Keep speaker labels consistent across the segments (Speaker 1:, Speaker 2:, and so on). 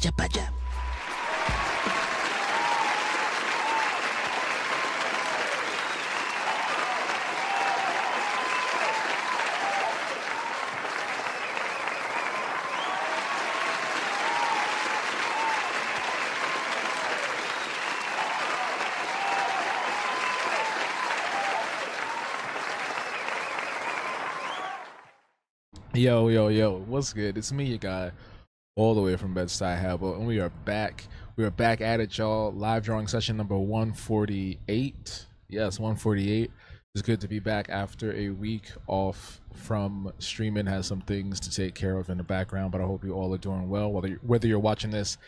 Speaker 1: pacha, pacha.
Speaker 2: Yo, yo, yo, what's good? It's me, your guy, all the way from Bedside Habo, and we are back. We are back at it, y'all. Live drawing session number 148. Yes, 148. It's good to be back after a week off from streaming. Has some things to take care of in the background, but I hope you all are doing well. Whether you're watching this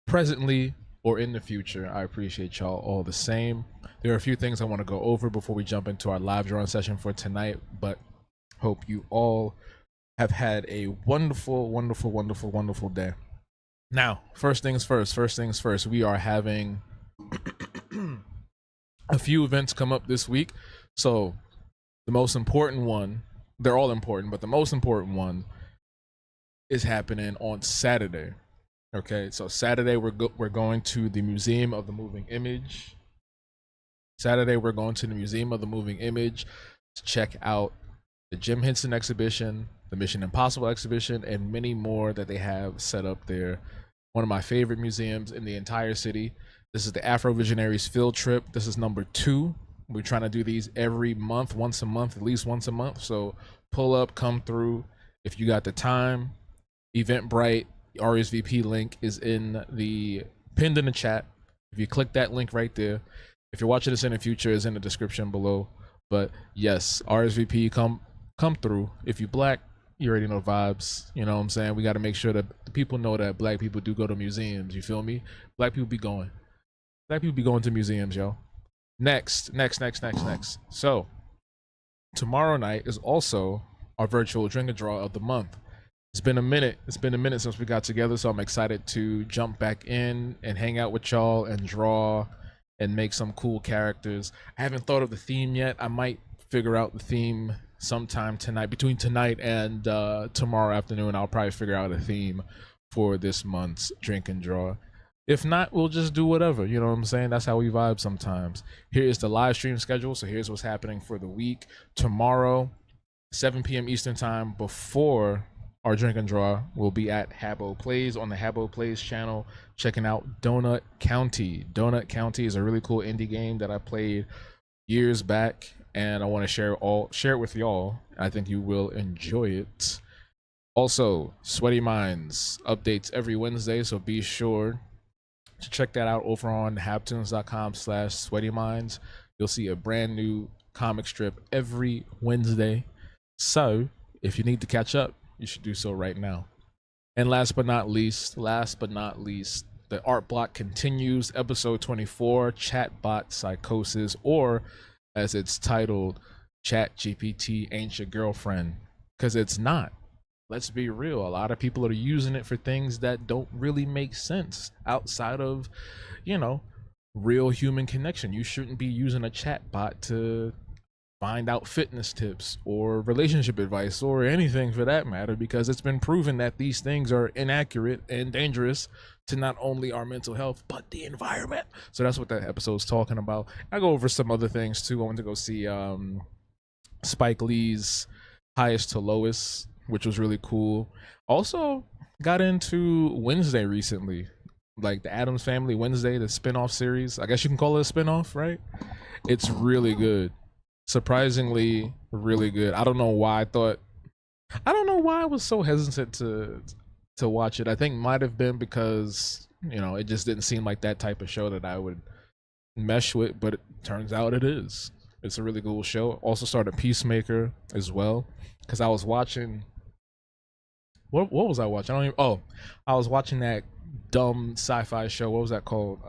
Speaker 2: presently or in the future, I appreciate y'all all the same. There are a few things I want to go over before we jump into our live drawing session for tonight, but hope you all have had a wonderful, wonderful, wonderful, wonderful day. Now, first things first, we are having a few events come up this week. So the most important one, they're all important, but the most important one is happening on Saturday. Okay, so Saturday we're going to the Museum of the Moving Image. Saturday we're going to the Museum of the Moving Image to check out the Jim Henson exhibition, the Mission Impossible exhibition, and many more that they have set up there. One of my favorite museums in the entire city. This is the Afro Visionaries field trip. This is number 2. We're trying to do these every month, once a month, at least once a month. So pull up, come through if you got the time. Eventbrite RSVP link is in the pinned in the chat. If you click that link right there, if you're watching this in the future, it's in the description below. But yes, RSVP, come through. If you black, you already know the vibes. You know what I'm saying? We got to make sure that the people know that black people do go to museums. You feel me? Black people be going. Black people be going to museums, yo. Next. So tomorrow night is also our virtual drink and draw of the month. It's been a minute since we got together, so I'm excited to jump back in and hang out with y'all and draw and make some cool characters. I haven't thought of the theme yet. I might figure out the theme sometime tonight. Between tonight and tomorrow afternoon, I'll probably figure out a theme for this month's drink and draw. If not, we'll just do whatever. You know what I'm saying? That's how we vibe sometimes. Here is the live stream schedule. So here's what's happening for the week. Tomorrow, 7 p.m. Eastern time, before our drink and draw, we'll be at Habo Plays on the Habo Plays channel, checking out Donut County. Donut County is a really cool indie game that I played years back, and I want to share it with y'all. I think you will enjoy it. Also, Sweaty Minds updates every Wednesday, so be sure to check that out over on habtoons.com/sweatyminds. You'll see a brand new comic strip every Wednesday. So if you need to catch up, you should do so right now. And last but not least, the art block continues. Episode 24, Chatbot Psychosis, or as it's titled, ChatGPT Ain't Your Girlfriend. Because it's not. Let's be real. A lot of people are using it for things that don't really make sense outside of, real human connection. You shouldn't be using a chatbot to find out fitness tips or relationship advice or anything for that matter, because it's been proven that these things are inaccurate and dangerous to not only our mental health but the environment. So that's what that episode's talking about. I go over some other things too. I went to go see Spike Lee's Highest to Lowest, which was really cool. Also got into Wednesday recently, like the Addams Family Wednesday, the spin-off series. I guess you can call it a spin-off, right? It's really good. Surprisingly really good. I don't know why I was so hesitant to watch it. I think might have been because it just didn't seem like that type of show that I would mesh with, but it turns out it is. It's a really cool show. Also started Peacemaker as well, because I was watching what was I watching? I was watching that dumb sci-fi show. What was that called?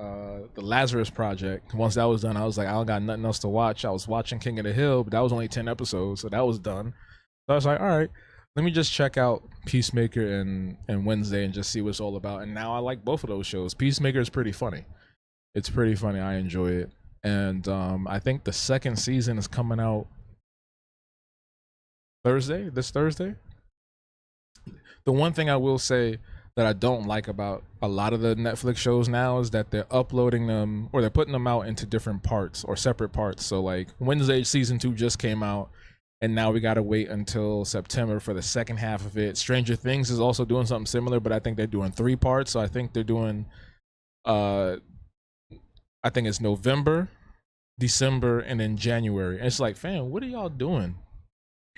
Speaker 2: The Lazarus Project. Once that was done, I was like, I don't got nothing else to watch. I was watching King of the Hill, but that was only 10 episodes, so that was done. So I was like, all right, let me just check out Peacemaker and Wednesday and just see what it's all about. And now I like both of those shows. Peacemaker is pretty funny. It's pretty funny. I enjoy it. And I think the second season is coming out this Thursday. The one thing I will say that I don't like about a lot of the Netflix shows now is that they're uploading them, or they're putting them out into different parts or separate parts. So like Wednesday season 2 just came out, and now we gotta wait until September for the second half of it. Stranger Things is also doing something similar, but I think they're doing 3 parts. So I think they're doing, I think it's November, December, and then January. And it's like, fam, what are y'all doing?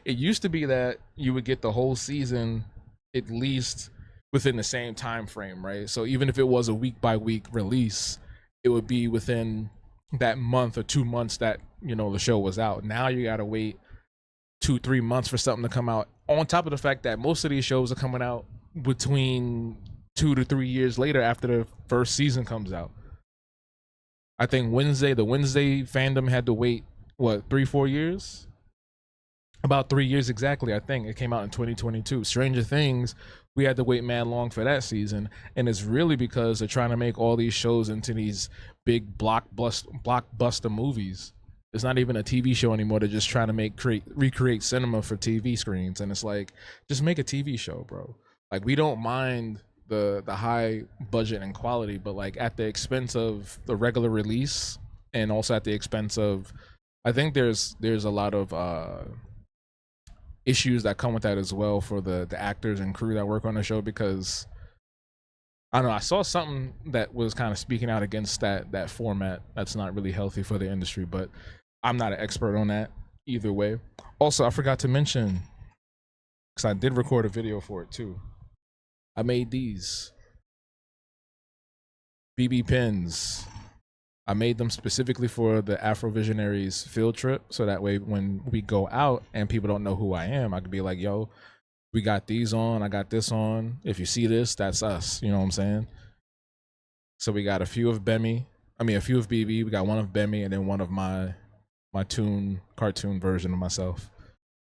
Speaker 2: It used to be that you would get the whole season at least within the same time frame, right? So even if it was a week by week release, it would be within that month or 2 months that, you know, the show was out. Now you gotta wait 2-3 months for something to come out, on top of the fact that most of these shows are coming out between 2 to 3 years later after the first season comes out. I think the Wednesday fandom had to wait, what, 3-4 years? About 3 years exactly. I think it came out in 2022. Stranger Things, we had to wait mad long for that season, and it's really because they're trying to make all these shows into these big blockbuster movies. It's not even a TV show anymore. They're just trying to recreate cinema for TV screens, and it's like, just make a TV show, bro. Like, we don't mind the high budget and quality, but like at the expense of the regular release, and also at the expense of, I think there's a lot of issues that come with that as well for the actors and crew that work on the show, because I don't know, I saw something that was kind of speaking out against that format. That's not really healthy for the industry, but I'm not an expert on that either way. Also, I forgot to mention, because I did record a video for it too, I made these BB pins. I made them specifically for the Afrovisionaries field trip, so that way when we go out and people don't know who I am, I could be like, yo, we got these on, I got this on. If you see this, that's us. You know what I'm saying? So we got a few of BB, we got one of Bemi, and then one of my cartoon version of myself,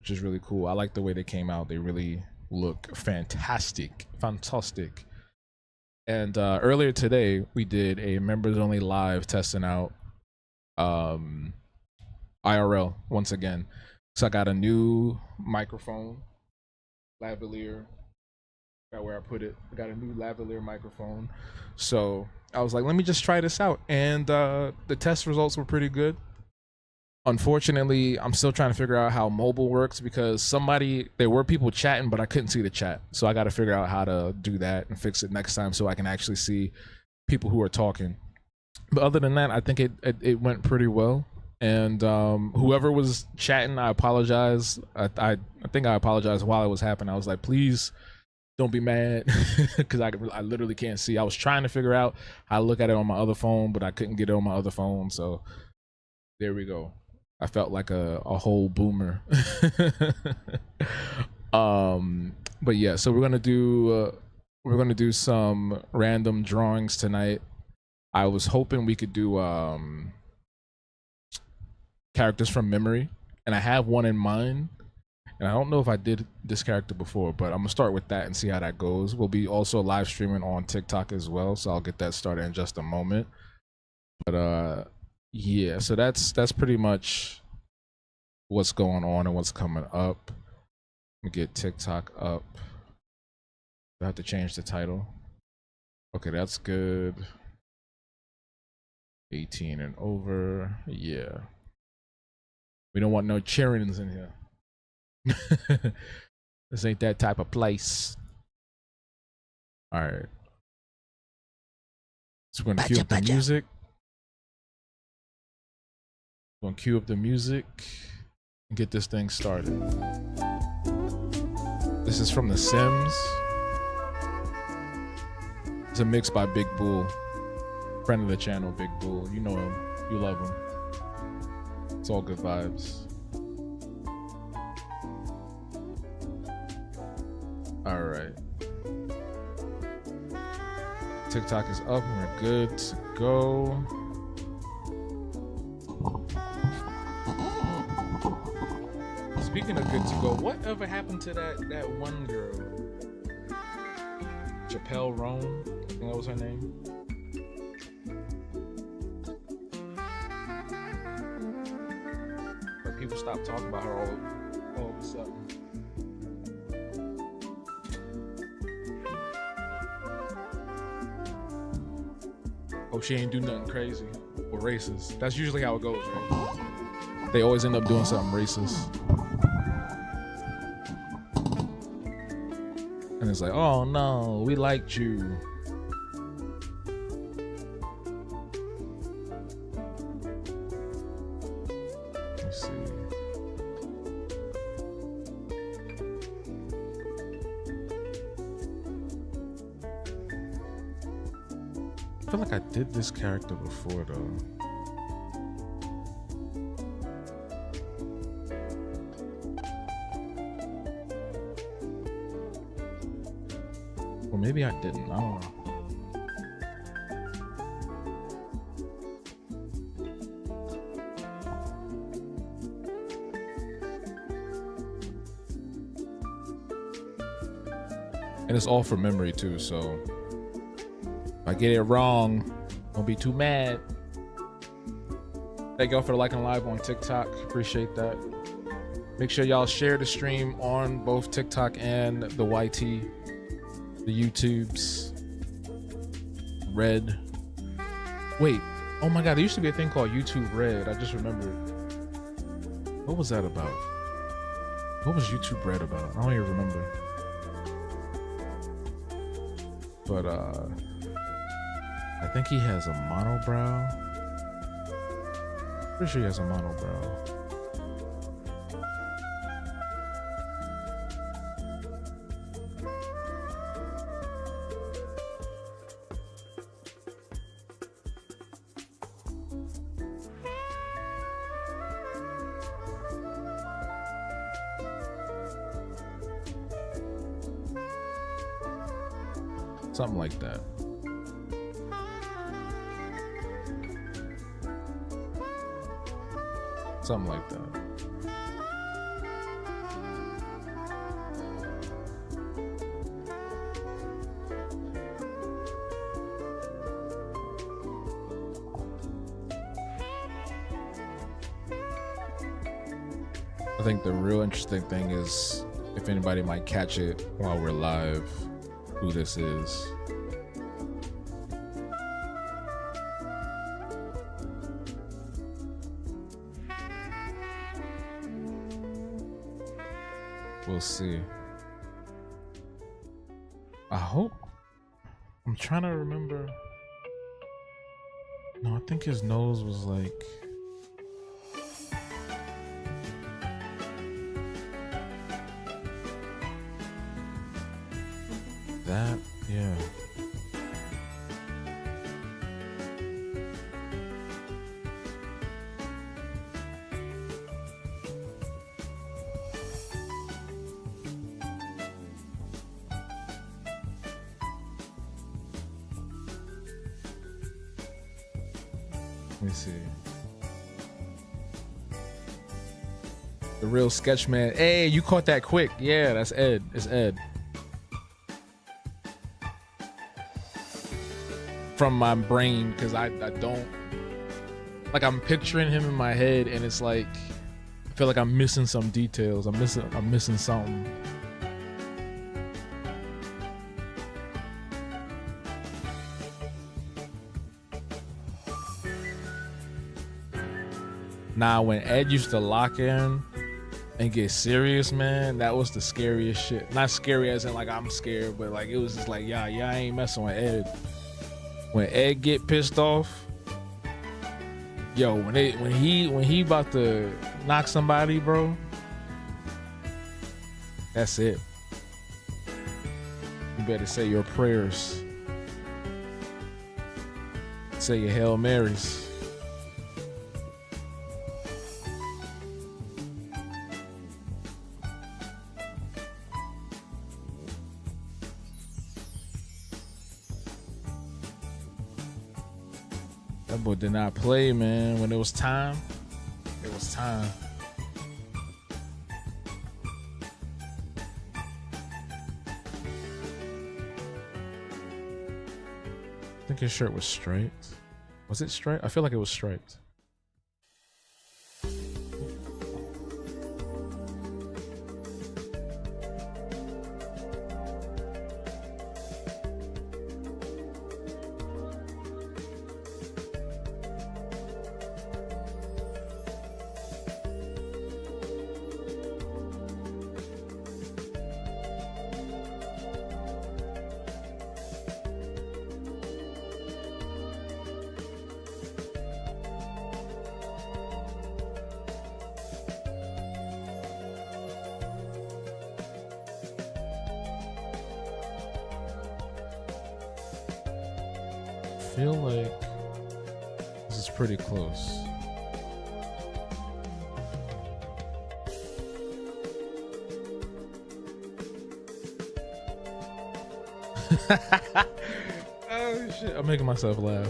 Speaker 2: which is really cool. I like the way they came out. They really look fantastic. And earlier today, we did a members only live testing out IRL once again. So I got a new microphone, lavalier. Got where I put it. I got a new lavalier microphone. So I was like, let me just try this out. And the test results were pretty good. Unfortunately, I'm still trying to figure out how mobile works, because there were people chatting, but I couldn't see the chat. So I got to figure out how to do that and fix it next time so I can actually see people who are talking. But other than that, I think it went pretty well. And whoever was chatting, I apologize. I think I apologized while it was happening. I was like, please don't be mad, because I literally can't see. I was trying to figure out how to look at it on my other phone, but I couldn't get it on my other phone. So there we go. I felt like a whole boomer. But yeah, so we're gonna do some random drawings tonight. I was hoping we could do characters from memory, and I have one in mind, and I don't know if I did this character before, but I'm gonna start with that and see how that goes. We'll be also live streaming on TikTok as well, so I'll get that started in just a moment. But yeah, so that's pretty much what's going on and what's coming up. Let me get TikTok up. I have to change the title. Okay, that's good. 18 and over. Yeah. We don't want no cheerings in here. This ain't that type of place. All right. So we're gonna cue up the music. Gonna cue up the music and get this thing started. This is from The Sims. It's a mix by Big Bull, friend of the channel, Big Bull. You know him, you love him. It's all good vibes. All right. TikTok is up and we're good to go. Speaking of good to go, whatever happened to that one girl? Chappelle Roan, I think that was her name. But people stopped talking about her all of a sudden. Hope she ain't do nothing crazy or racist. That's usually how it goes, right? They always end up doing something racist. And it's like, oh no, we liked you. Let's see. I feel like I did this character before though. Or maybe I didn't. I don't know. And it's all from memory too, so if I get it wrong, don't be too mad. Thank y'all for liking live on TikTok. Appreciate that. Make sure y'all share the stream on both TikTok and the YT, the YouTubes. Red. Wait. Oh my God, there used to be a thing called YouTube Red. I just remembered. What was that about? What was YouTube Red about? I don't even remember. But I think he has a monobrow. Pretty sure he has a monobrow. Something like that. Something like that. I think the real interesting thing is if anybody might catch it while we're live, who this is. We'll see. I hope. I'm trying to remember. No, I think his nose was like. That, yeah. Let me see. The real sketch man. Hey, you caught that quick. Yeah, that's Ed. It's Ed. From my brain, because I don't, like, I'm picturing him in my head and it's like I feel like I'm missing some details. I'm missing something. Nah, when Ed used to lock in and get serious, man, that was the scariest shit. Not scary as in like I'm scared, but like it was just like, yeah, I ain't messing with Ed. When Ed get pissed off, yo, when he about to knock somebody, bro, that's it. You better say your prayers. Say your Hail Marys. That boy did not play, man. When it was time, it was time. I think his shirt was striped. Was it striped? I feel like it was striped. feel like this is pretty close. Oh shit! I'm making myself laugh.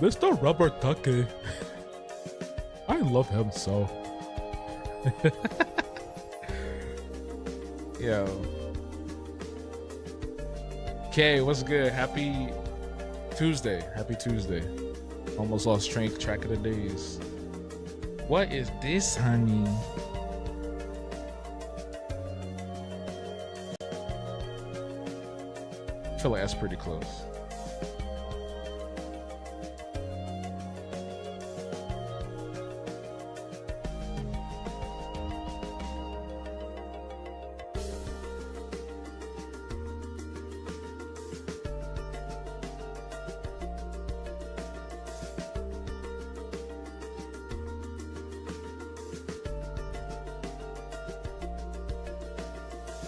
Speaker 2: Mr. Rubber Ducky. I love him so. Yo. Okay, what's good? Happy Tuesday. Happy Tuesday. Almost lost track of the days. What is this, honey? I feel like that's pretty close.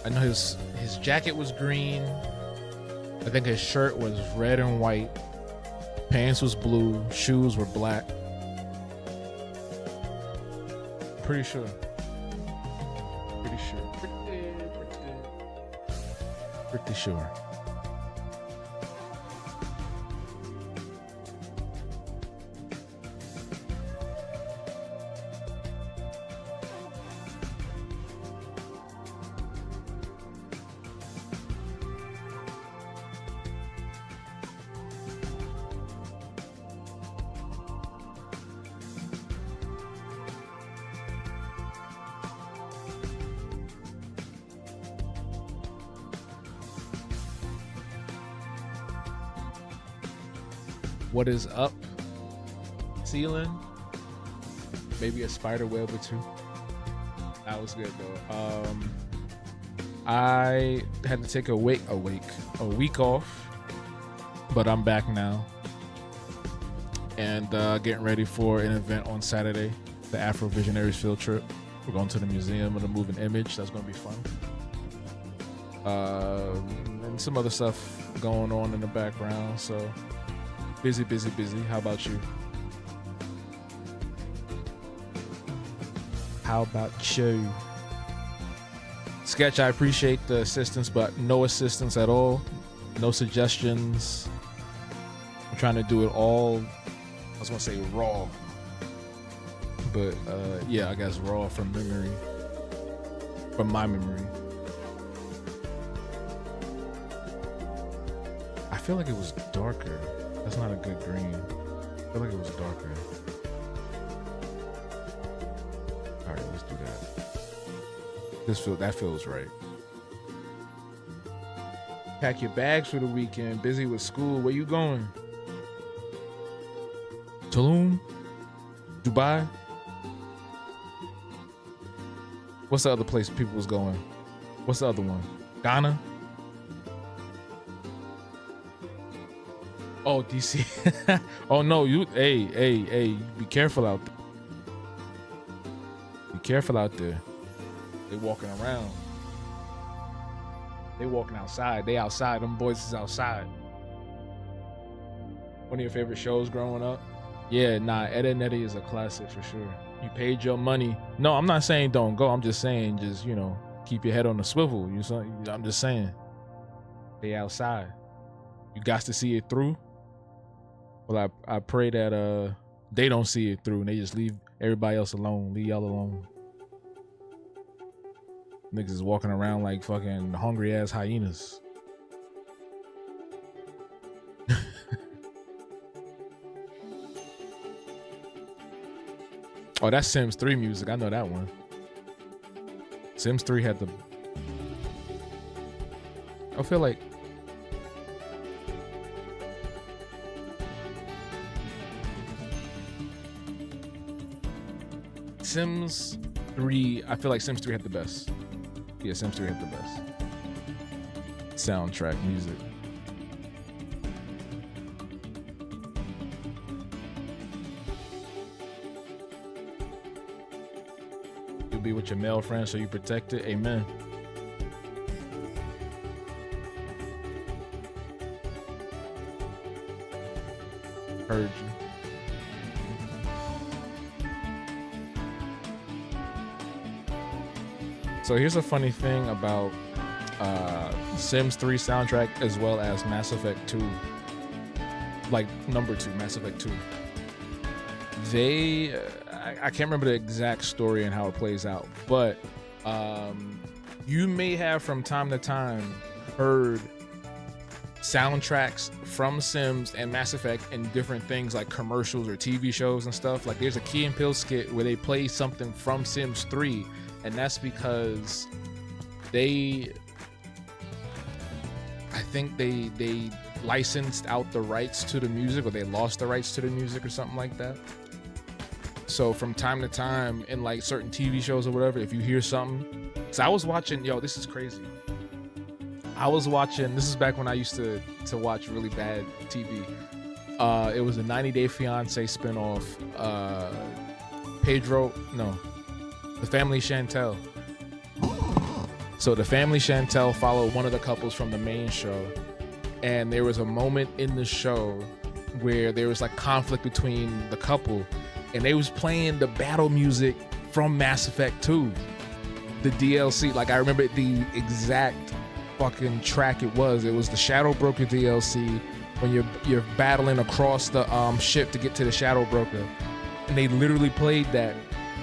Speaker 2: I know his jacket was green. I think his shirt was red and white. Pants was blue. Shoes were black. Pretty sure. Pretty sure. What is up? Ceiling? Maybe a spider web or two. That was good though. I had to take a week off, but I'm back now. And getting ready for an event on Saturday, the Afro Visionaries field trip. We're going to the Museum of the Moving Image. That's going to be fun. And some other stuff going on in the background. So busy. How about you? How about you? Sketch, I appreciate the assistance, but no assistance at all. No suggestions. I'm trying to do it all, I was gonna say raw. But yeah, I guess raw from memory. From my memory. I feel like it was darker. That's not a good green. I feel like it was darker. All right, let's do that. That feels right. Pack your bags for the weekend. Busy with school. Where you going? Tulum? Dubai? What's the other place people was going? What's the other one? Ghana? Oh, DC. Oh no, hey, be careful out there. Be careful out there. They walking around. They walking outside. They outside. Them boys is outside. One of your favorite shows growing up? Yeah, nah, Ed and Eddie is a classic for sure. You paid your money. No, I'm not saying don't go. I'm just saying just, you know, keep your head on the swivel. I'm just saying. They outside. You got to see it through. Well, I pray that they don't see it through and they just leave everybody else alone. Leave y'all alone. Niggas is walking around like fucking hungry ass hyenas. Oh, that's Sims 3 music. I know that one. Sims 3 had the... I feel like... Sims 3, I feel like Sims 3 had the best. Yeah, Sims 3 had the best. Soundtrack music. be with your male friends so you protect it. Amen. Heard you. So here's a funny thing about Sims 3 soundtrack as well as Mass Effect 2, like number 2, Mass Effect 2. They, I can't remember the exact story and how it plays out, but you may have from time to time heard soundtracks from Sims and Mass Effect and different things like commercials or TV shows and stuff. Like there's a Key and Peele skit where they play something from Sims 3, and that's because I think they licensed out the rights to the music, or they lost the rights to the music or something like that. So from time to time in like certain TV shows or whatever, if you hear something, so I was watching, this is crazy. This is back when I used to watch really bad TV. It was a 90 Day Fiance spinoff. The Family Chantel. So the Family Chantel followed one of the couples from the main show, and there was a moment in the show where there was like conflict between the couple, and they was playing the battle music from Mass Effect 2, the DLC. Like I remember the exact fucking track it was the Shadow Broker DLC when you're battling across the ship to get to the Shadow Broker, and they literally played that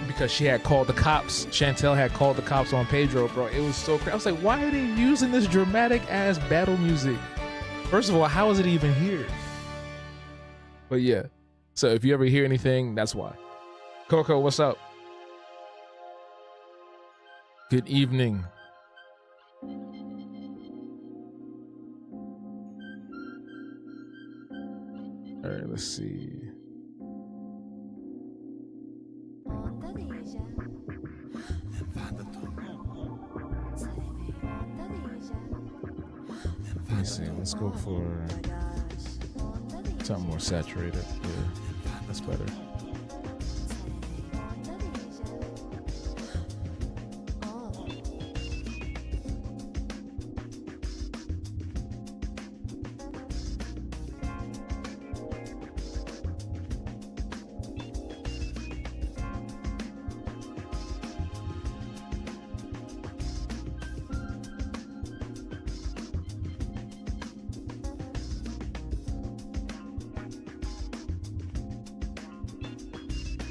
Speaker 2: because she had called the cops. Chantel had called the cops on Pedro, bro. It was so crazy. I was like, why are they using this dramatic ass battle music? First of all, how is it even here? But yeah, so if you ever hear anything, that's why. Coco, what's up? Good evening. All right, let's see. Let me see. Let's go for something more saturated. Yeah, that's better.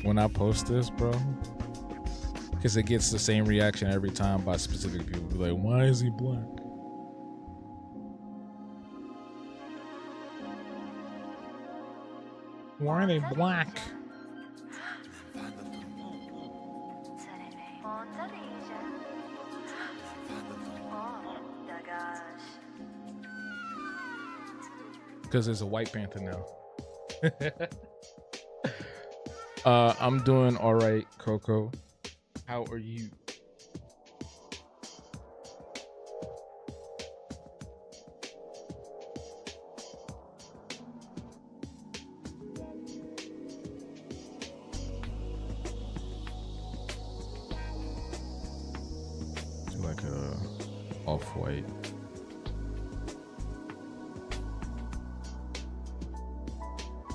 Speaker 2: When I post this, bro, because it gets the same reaction every time by specific people. Be like, why is he black? Why are they black? Because there's a White Panther now. I'm doing all right, Coco. How are you? Like a off-white.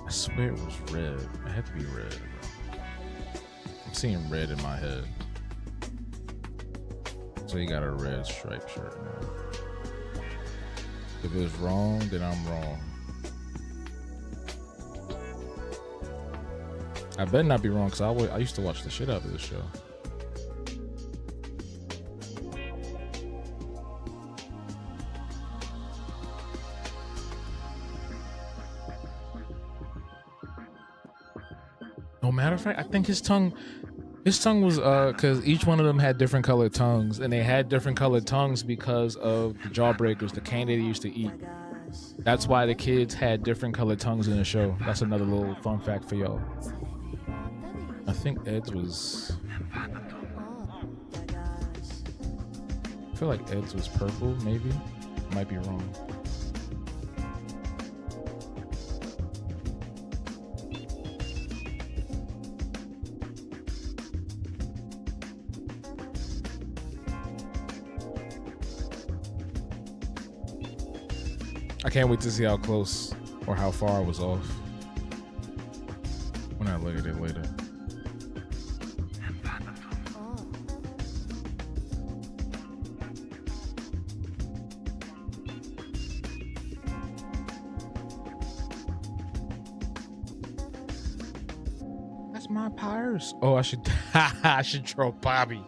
Speaker 2: I swear it was red. It had to be red. I'm seeing red in my head. So you got a red striped shirt now. If it was wrong, then I'm wrong. I better not be wrong, because I used to watch the shit out of this show. No, matter of fact, I think his tongue was because each one of them had different colored tongues, and they had different colored tongues because of the Jawbreakers, the candy they used to eat. That's why the kids had different colored tongues in the show. That's another little fun fact for y'all. I think Ed's was... I feel like Ed's was purple, maybe. Might be wrong. I can't wait to see how close or how far I was off when I look at it later. That's my purse. Oh, I should I should draw Bobby.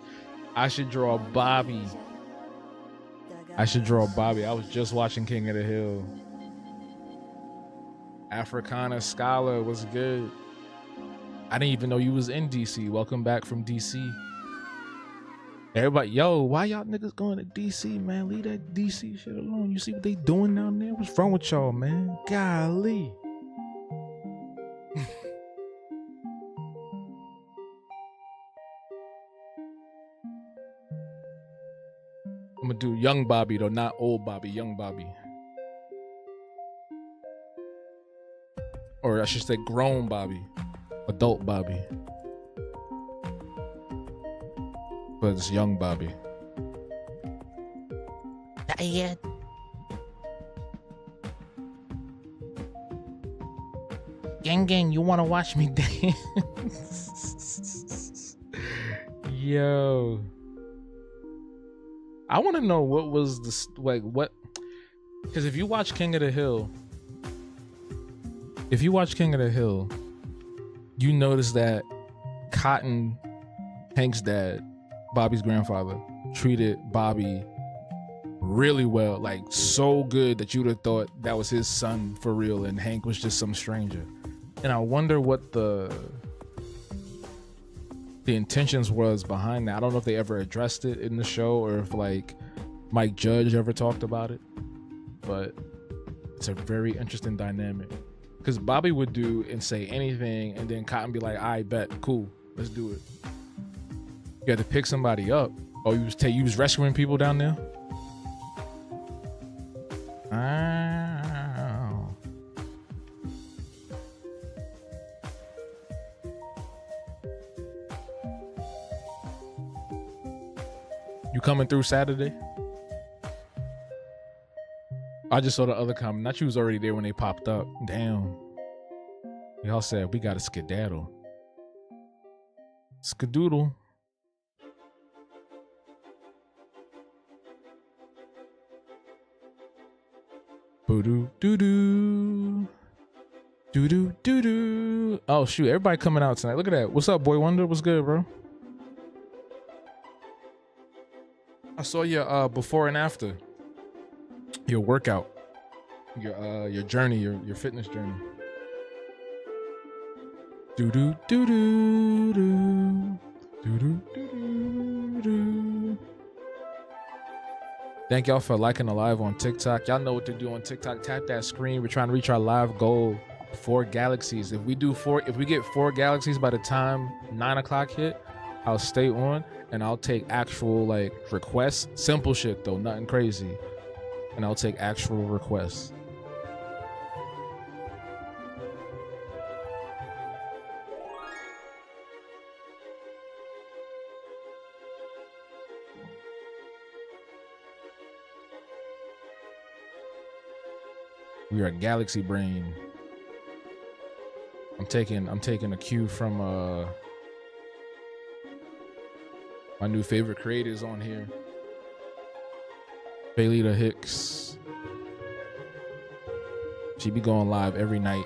Speaker 2: I should draw Bobby. I should draw Bobby. I was just watching King of the Hill. Africana Scholar was good. I didn't even know you was in DC. Welcome back from DC. Everybody, yo, why y'all niggas going to DC, man? Leave that DC shit alone. You see what they doing down there? What's wrong with y'all, man? Golly. I'm gonna do young Bobby though, not old Bobby, young Bobby. Or I should say grown Bobby, adult Bobby. But it's young Bobby. Not yet. Gang, you wanna watch me dance? Yo. I want to know what was the what, because if you watch King of the Hill, you notice that Cotton, Hank's dad, Bobby's grandfather, treated Bobby really well, like so good that you'd have thought that was his son for real, and Hank was just some stranger. And I wonder what the intentions was behind that. I don't know if they ever addressed it in the show or if like Mike Judge ever talked about it, but it's a very interesting dynamic because Bobby would do and say anything and then Cotton be like, I bet, cool, let's do it. You had to pick somebody up. Oh, you was rescuing people down there? You coming through Saturday? I just saw the other comment. Not you was already there when they popped up. Damn. Y'all said we got a skedaddle. Skadoodle. Boo-doo doo-doo. Doo-doo doo-doo. Oh shoot, everybody coming out tonight. Look at that. What's up, Boy Wonder? What's good, bro? I saw your before and after, your workout, your journey, your fitness journey. Do do do do do do do do do. Thank y'all for liking the live on TikTok. Y'all know what to do on TikTok. Tap that screen. We're trying to reach our live goal, 4 galaxies. If we get 4 galaxies by the time 9 o'clock hit, I'll stay on. And I'll take actual like requests, simple shit though, nothing crazy. And I'll take actual requests. We are Galaxy Brain. I'm taking a cue from my new favorite creators on here. Baylita Hicks. She be going live every night.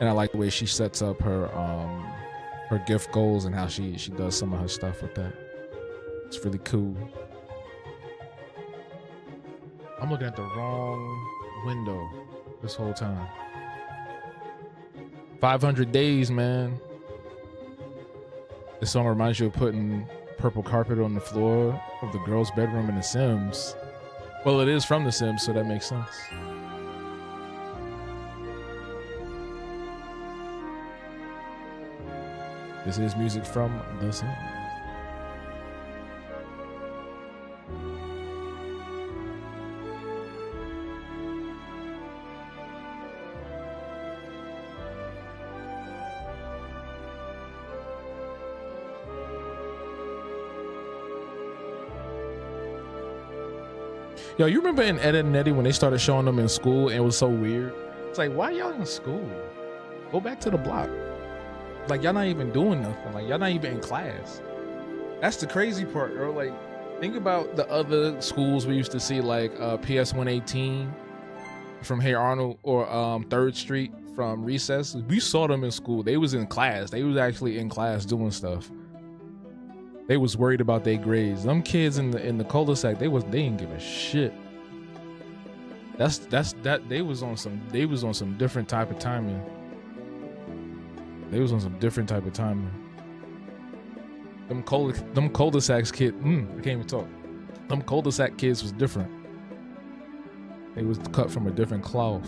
Speaker 2: And I like the way she sets up her gift goals and how she does some of her stuff with that. It's really cool. I'm looking at the wrong window this whole time. 500 days, man. This song reminds you of putting purple carpet on the floor of the girl's bedroom in The Sims. Well, it is from The Sims, so that makes sense. This is music from The Sims. Yo, you remember in Ed and Eddie when they started showing them in school and it was so weird? It's like, why y'all in school? Go back to the block. Like, y'all not even doing nothing. Like, y'all not even in class. That's the crazy part, bro. Like, think about the other schools we used to see, like PS 118 from Hey Arnold, or 3rd Street from Recess. We saw them in school. They was in class. They was actually in class doing stuff. They was worried about their grades. Them kids in the cul-de-sac, they didn't give a shit. They was on some different type of timing. They was on some different type of timing. Them cul-de-sacs kid, I can't even talk. Them cul-de-sac kids was different. They was cut from a different cloth.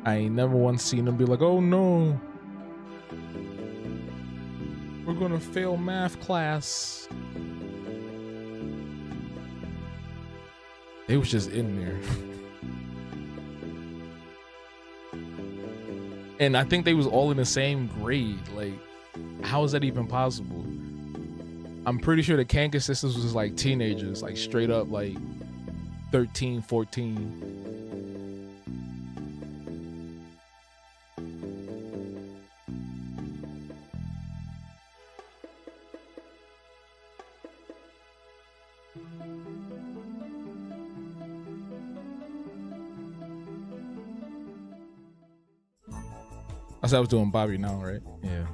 Speaker 2: I ain't never once seen them be like, oh no, we're gonna fail math class. They was just in there. And I think they was all in the same grade. Like, how is that even possible? I'm pretty sure the Kanka sisters was like teenagers, like straight up like 13, 14. I said I was doing Bobby now, right? Yeah,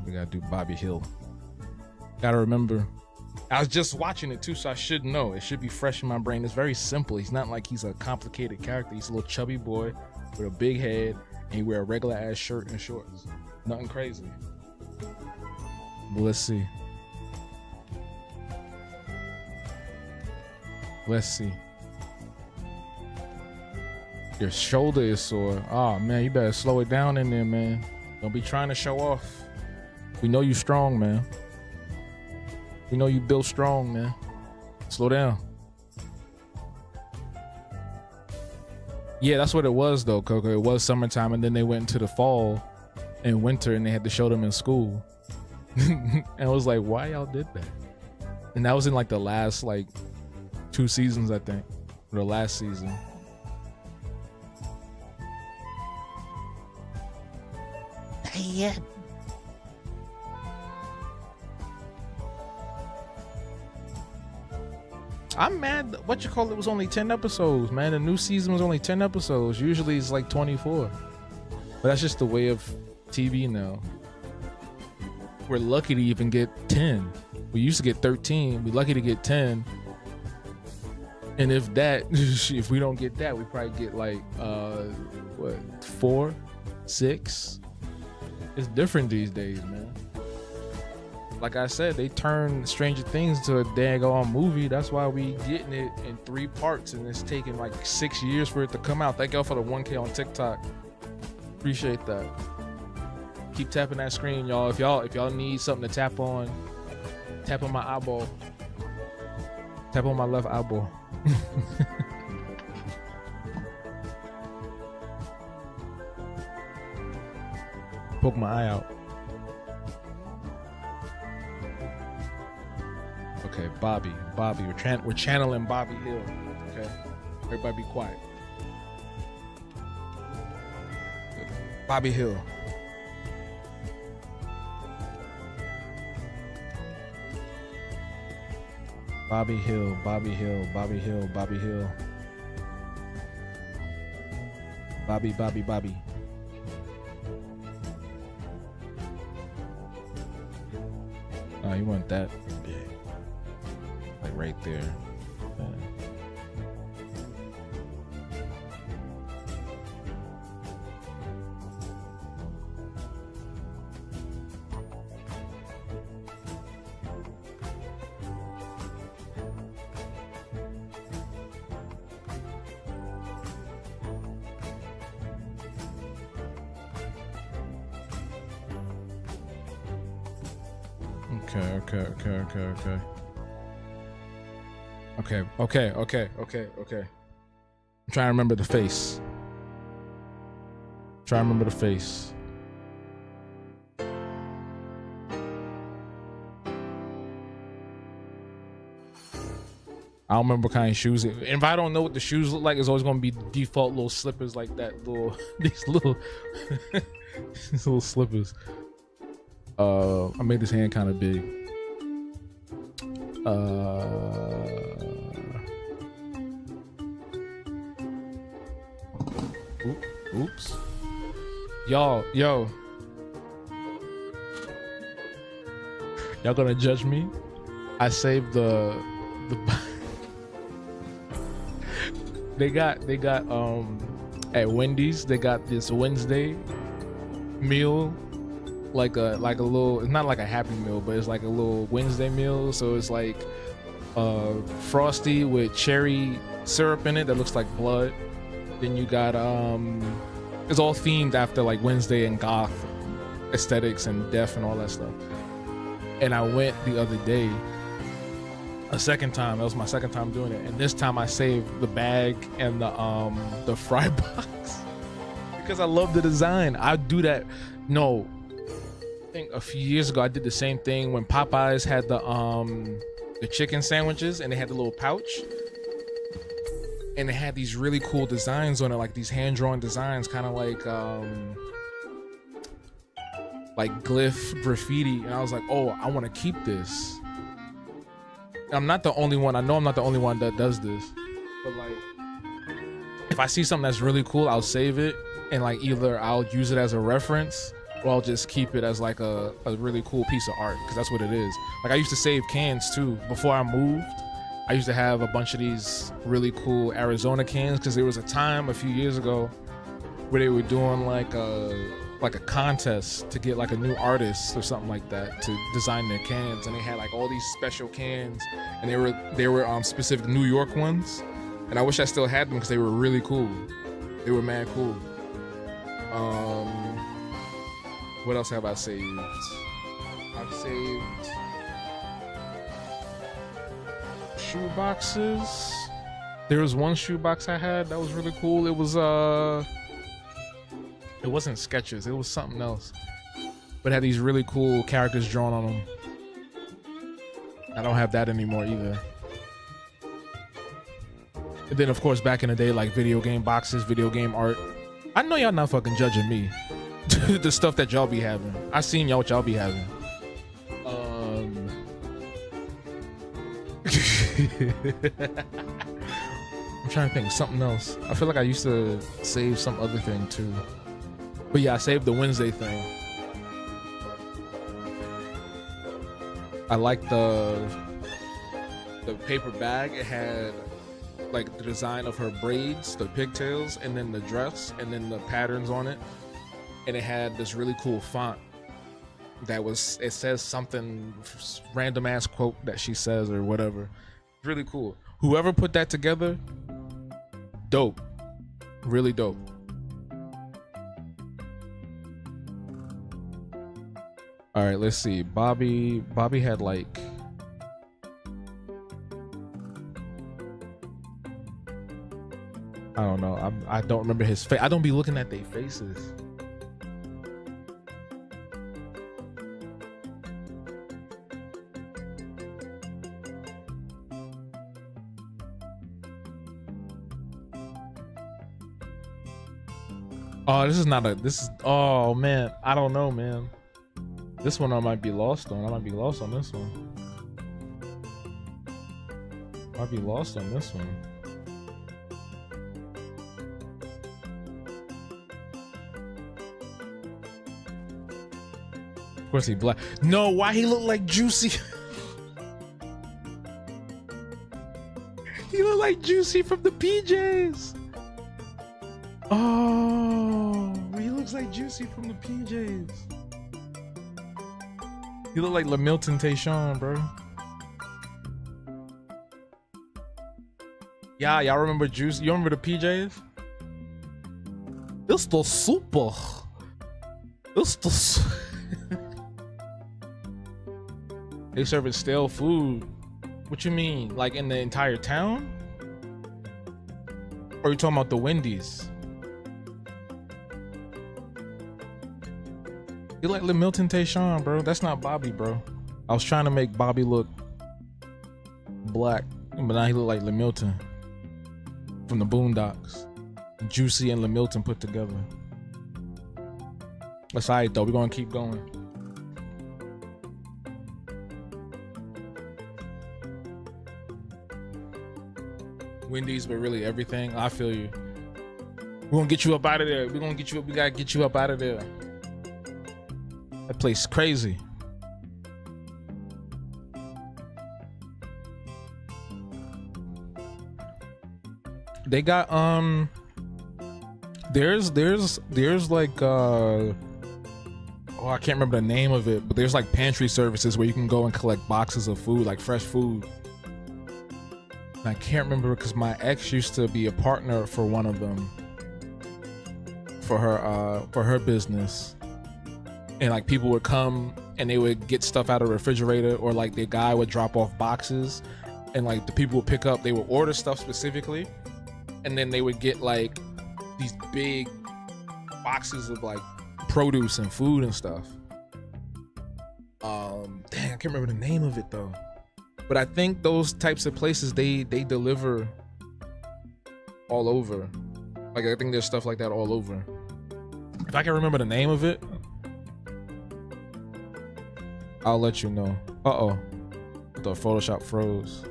Speaker 2: we gotta do Bobby Hill. Gotta remember, I was just watching it too, so I should know. It should be fresh in my brain. It's very simple. He's not like he's a complicated character. He's a little chubby boy with a big head, and he wear a regular ass shirt and shorts. Nothing crazy. But let's see. Let's see. Your shoulder is sore. Oh man, you better slow it down in there, man. Don't be trying to show off. We know you strong, man. We know you built strong, man. Slow down. Yeah, that's what it was though, Coco. It was summertime, and then they went into the fall and winter, and they had to show them in school. And I was like, why y'all did that? And that was in like the last like 2 seasons, I think, or the last season.
Speaker 1: Yeah.
Speaker 2: I'm mad what you call it was only 10 episodes, man. The new season was only 10 episodes. Usually it's like 24. But that's just the way of TV now. We're lucky to even get 10. We used to get 13. We're lucky to get 10. And if that, if we don't get that, we probably get like, 4, 6. It's different these days, man. Like I said, they turned Stranger Things to a daggone movie. That's why we getting it in 3 parts, and it's taking like 6 years for it to come out. Thank y'all for the 1K on TikTok. Appreciate that. Keep tapping that screen, y'all. If y'all need something to tap on my eyeball. Tap on my left eyeball. Poke my eye out. Okay, Bobby. We're channeling Bobby Hill. Okay, everybody be quiet. Bobby Hill. Bobby Hill. Bobby Hill. Bobby Hill. Bobby Hill. Bobby. Oh, you want that big. Like right there. Yeah. Okay. I'm trying to remember the face. I don't remember what kind of shoes. And if I don't know what the shoes look like, it's always gonna be default little slippers like that. These little these little slippers. I made this hand kind of big. Oops. Y'all gonna judge me? I saved the they got at Wendy's they got this Wednesday meal, like a little, it's not like a Happy Meal, but it's like a little Wednesday meal. So it's like Frosty with cherry syrup in it that looks like blood. Then you got it's all themed after like Wednesday and goth aesthetics and death and all that stuff. And I went the other day a second time. That was my second time doing it, and this time I saved the bag and the fry box because I love the design. I do that. No, I think a few years ago I did the same thing when Popeyes had the chicken sandwiches and they had the little pouch, and it had these really cool designs on it, like these hand-drawn designs, kind of like glyph graffiti. And I was like, oh, I want to keep this. I'm not the only one. I know I'm not the only one that does this, but like, if I see something that's really cool, I'll save it, and like either I'll use it as a reference or I'll just keep it as like a really cool piece of art, because that's what it is. Like I used to save cans too. Before I moved, I used to have a bunch of these really cool Arizona cans, because there was a time a few years ago where they were doing like a contest to get like a new artist or something like that to design their cans, and they had like all these special cans, and they were specific New York ones, and I wish I still had them because they were really cool. They were mad cool. What else have I saved? I've saved shoe boxes. There was one shoe box I had that was really cool. It was it wasn't Skechers, it was something else, but it had these really cool characters drawn on them. I don't have that anymore either. And then of course back in the day, like video game boxes, video game art. I know y'all not fucking judging me. The stuff that y'all be having, I seen y'all what y'all be having. I'm trying to think of something else. I feel like I used to save some other thing too. But yeah, I saved the Wednesday thing. I like the paper bag. It had like the design of her braids, the pigtails, and then the dress, and then the patterns on it. And it had this really cool font that it says something, random ass quote that she says or whatever. Really cool. Whoever put that together, dope. Really dope. All right, let's see. Bobby had like, I don't know. I don't remember his face. I don't be looking at their faces. Oh, oh man, I don't know, man. This one I might be lost on. I might be lost on this one. Might be lost on this one. Of course he black. No, why he look like Juicy? He look like Juicy from the PJs. Oh, he looks like Juicy from the PJs. He look like LaMilton Tayshawn, bro. Yeah, y'all remember Juicy? You remember the PJs? It's the super. It's the. They serving stale food. What you mean? Like in the entire town? Or are you talking about the Wendy's? You like LaMilton Tayshawn, bro. That's not Bobby, bro. I was trying to make Bobby look black. But now he look like Lemilton from the Boondocks. Juicy and Lemilton put together. That's alright though. We're gonna keep going. Wendy's, but really everything. I feel you. We're gonna get you up out of there. We're gonna get you up. We gotta get you up out of there. That place is crazy. They got there's like oh, I can't remember the name of it, but there's like pantry services where you can go and collect boxes of food, like fresh food. And I can't remember because my ex used to be a partner for one of them for her business. And like people would come and they would get stuff out of the refrigerator, or like the guy would drop off boxes and like the people would pick up, they would order stuff specifically, and then they would get like these big boxes of like produce and food and stuff. Dang, I can't remember the name of it though. But I think those types of places, they deliver all over. Like I think there's stuff like that all over. If I can remember the name of it, I'll let you know. Uh-oh. I thought Photoshop froze.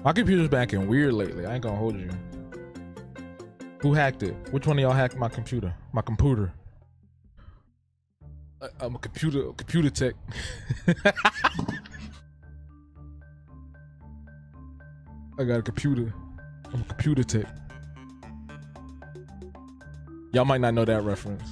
Speaker 2: My computer's been acting weird lately. I ain't gonna hold you. Who hacked it? Which one of y'all hacked my computer? My computer. I'm a computer tech. I got a computer. I'm a computer tech. Y'all might not know that reference.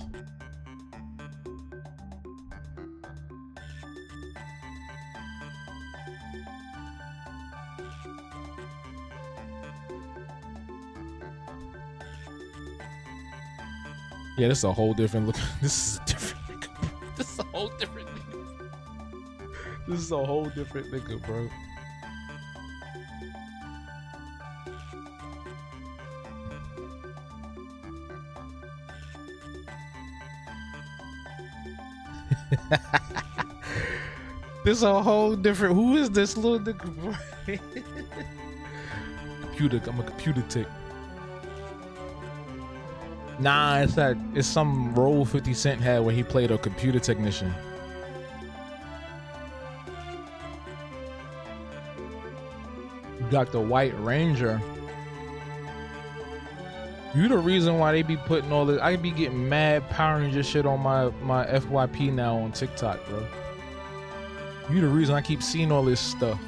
Speaker 2: Yeah, this is a whole different look. This is a different nigga. This is a whole different nigga. This is a whole different nigga, bro. This is a whole different. Who is this little nigga, bro? Computer. I'm a computer tech. Nah, it's some role 50 Cent had where he played a computer technician. You got the White Ranger. You the reason why they be putting all this. I be getting mad Power Ranger shit on my FYP now on TikTok, bro. You the reason I keep seeing all this stuff.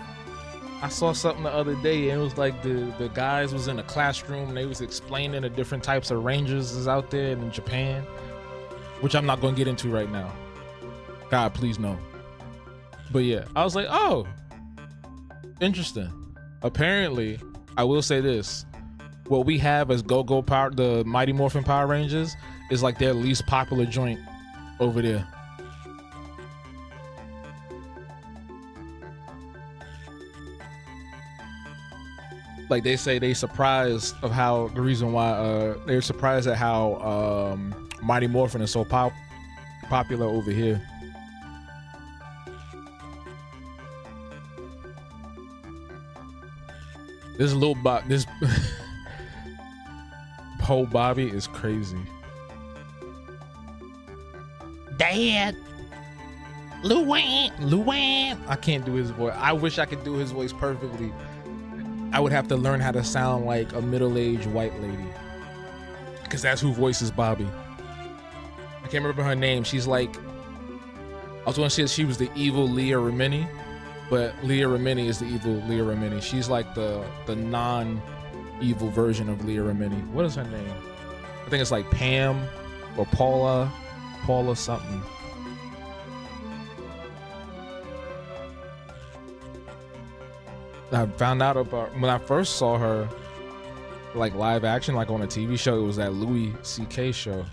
Speaker 2: I saw something the other day and it was like the guys was in a classroom and they was explaining the different types of Rangers is out there in Japan, which I'm not gonna get into right now. God, please no. But yeah, I was like, oh, interesting. Apparently, I will say this. What we have as Go-Go Power, the Mighty Morphin Power Rangers, is like their least popular joint over there. Like they say they surprised of how the reason why they're surprised at how Mighty Morphin is so popular over here. This little this whole Bobby is crazy.
Speaker 1: Dad. Luann.
Speaker 2: I can't do his voice. I wish I could do his voice perfectly. I would have to learn how to sound like a middle-aged white lady, because that's who voices Bobby. I can't remember her name. She's like, I was going to say she was the evil Leah Remini, but Leah Remini is the evil Leah Remini. She's like the non-evil version of Leah Remini. What is her name? I think it's like Pam or Paula something. I found out about when I first saw her like live action, like on a TV show. It was that Louis CK show.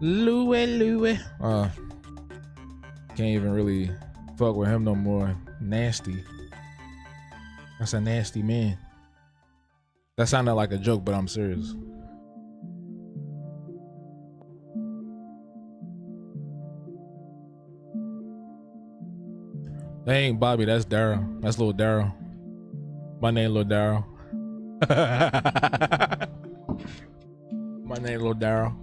Speaker 2: Louis. Can't even really fuck with him no more. Nasty. That's a nasty man. That sounded like a joke, but I'm serious. That ain't Bobby, that's Daryl. That's little Daryl. My name little Daryl. My name little Daryl.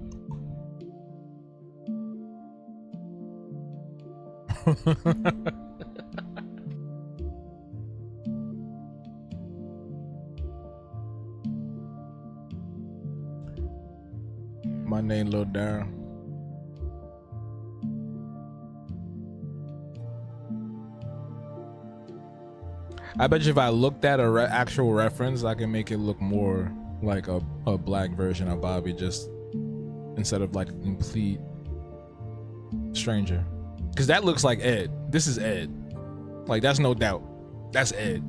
Speaker 2: My name Lil Daryl. I bet you if I looked at a actual reference, I can make it look more like a black version of Bobby, just instead of like a complete stranger. Because that looks like Ed. This is Ed. Like, that's no doubt. That's Ed.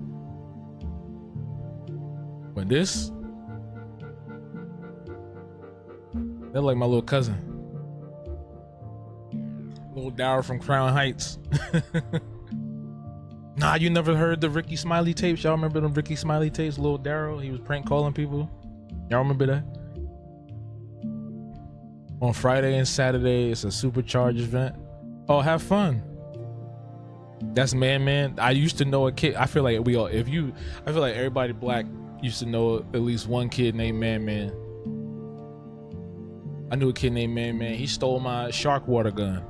Speaker 2: But this, they're like my little cousin. Little Daryl from Crown Heights. Nah, you never heard the Ricky Smiley tapes? Y'all remember the Ricky Smiley tapes? Little Daryl, he was prank calling people. Y'all remember that? On Friday and Saturday, it's a supercharged event. Oh, have fun. That's Man. I used to know a kid. I feel like I feel like everybody black used to know at least one kid named Man. I knew a kid named Man. He stole my shark water gun.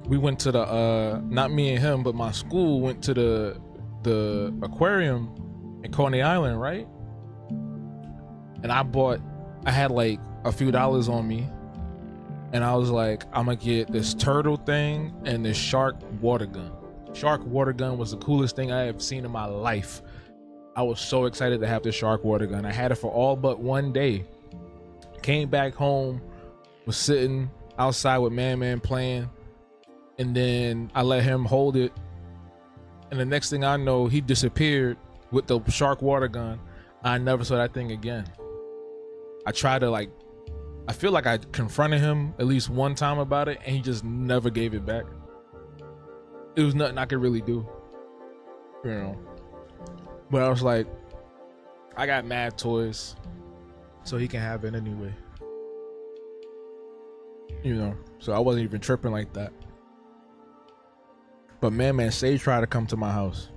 Speaker 2: We went to the not me and him, but my school went to the aquarium in Coney Island, right? And I had like a few dollars on me, and I was like, I'm gonna get this turtle thing and this shark water gun. Shark water gun was the coolest thing I have seen in my life. I was so excited to have this shark water gun. I had it for all but one day. Came back home, was sitting outside with Man playing. And then I let him hold it, and the next thing I know, he disappeared with the shark water gun. I never saw that thing again. I tried to I feel like I confronted him at least one time about it, and he just never gave it back. It was nothing I could really do, you know. But I was like, I got mad toys, so he can have it anyway, you know. So I wasn't even tripping like that. But Man Sage tried to come to my house.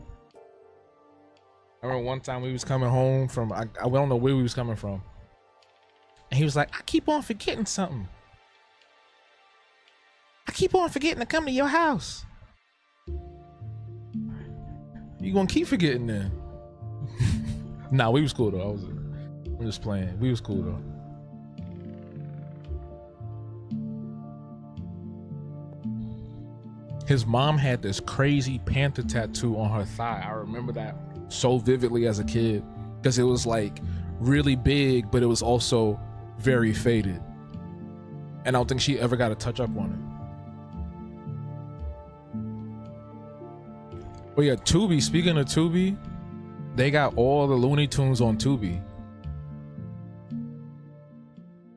Speaker 2: I remember one time we was coming home from, I don't know where we was coming from. And he was like, I keep on forgetting something. I keep on forgetting to come to your house. You gonna keep forgetting then? Nah, we was cool though. I'm just playing. We was cool though. His mom had this crazy panther tattoo on her thigh. I remember that so vividly as a kid because it was like really big, but it was also very faded. And I don't think she ever got a touch up on it. But yeah, Tubi, speaking of Tubi, they got all the Looney Tunes on Tubi.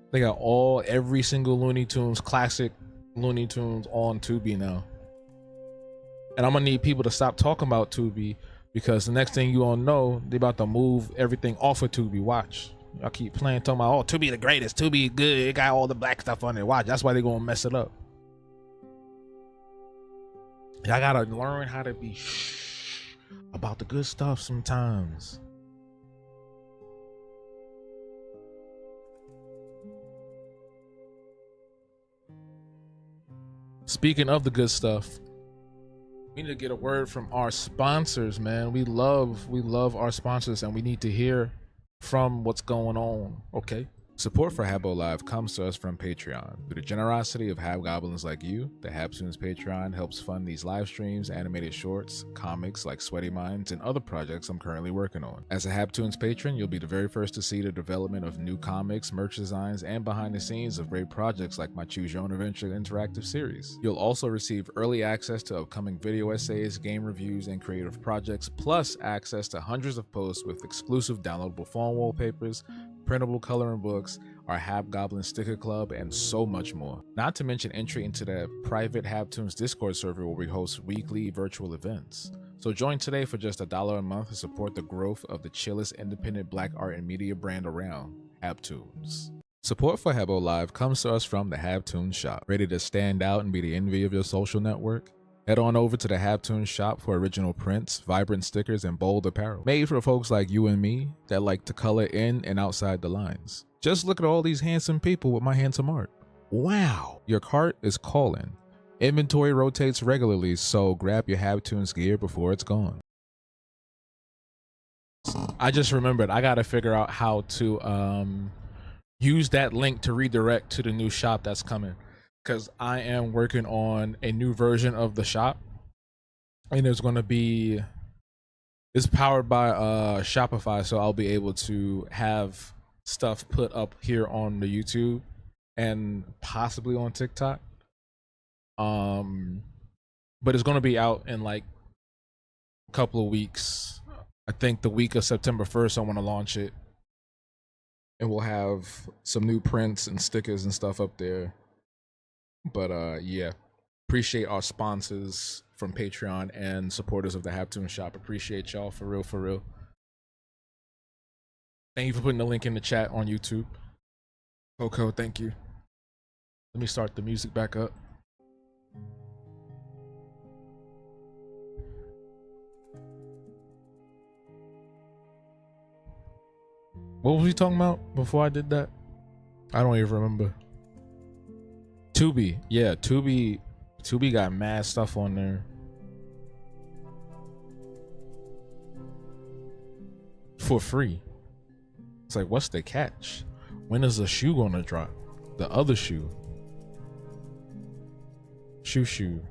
Speaker 2: They got every single Looney Tunes, classic Looney Tunes on Tubi now. And I'm gonna need people to stop talking about Tubi because the next thing you all know, they about to move everything off of Tubi. Watch. Y'all keep playing, talking about, oh, Tubi the greatest, Tubi good, it got all the black stuff on it. Watch, that's why they gonna mess it up. Y'all gotta learn how to be shh about the good stuff sometimes. Speaking of the good stuff, we need to get a word from our sponsors, man. We love our sponsors, and we need to hear from what's going on. Okay. Support for Habbo Live comes to us from Patreon. Through the generosity of Habgoblins like you, the Habtoons Patreon helps fund these live streams, animated shorts, comics like Sweaty Minds, and other projects I'm currently working on. As a Habtoons patron, you'll be the very first to see the development of new comics, merch designs, and behind the scenes of great projects like my Choose Your Own Adventure interactive series. You'll also receive early access to upcoming video essays, game reviews, and creative projects, plus access to hundreds of posts with exclusive downloadable phone wallpapers, printable coloring books, our Habgoblin sticker club, and so much more. Not to mention entry into the private Habtoons Discord server where we host weekly virtual events. So join today for just $1 a month to support the growth of the chillest independent black art and media brand around, Habtoons. Support for Habbo Live comes to us from the Habtoons Shop. Ready to stand out and be the envy of your social network? Head on over to the Habtoon shop for original prints, vibrant stickers, and bold apparel. Made for folks like you and me that like to color in and outside the lines. Just look at all these handsome people with my handsome art. Wow! Your cart is calling. Inventory rotates regularly, so grab your Habtoons gear before it's gone. I just remembered I gotta figure out how to use that link to redirect to the new shop that's coming, because I am working on a new version of the shop, and it's powered by Shopify, so I'll be able to have stuff put up here on the YouTube and possibly on TikTok. But it's gonna be out in like a couple of weeks. I think the week of September 1st I want to launch it, and we'll have some new prints and stickers and stuff up there. But yeah, appreciate our sponsors from Patreon and supporters of the Habtoon shop. Appreciate y'all, for real, for real. Thank you for putting the link in the chat on YouTube. Coco, thank you. Let me start the music back up. What was we talking about before I did that? I don't even remember. Tubi. Yeah, Tubi got mad stuff on there. For free. It's like, what's the catch? When is the shoe gonna drop? The other shoe. Shoo.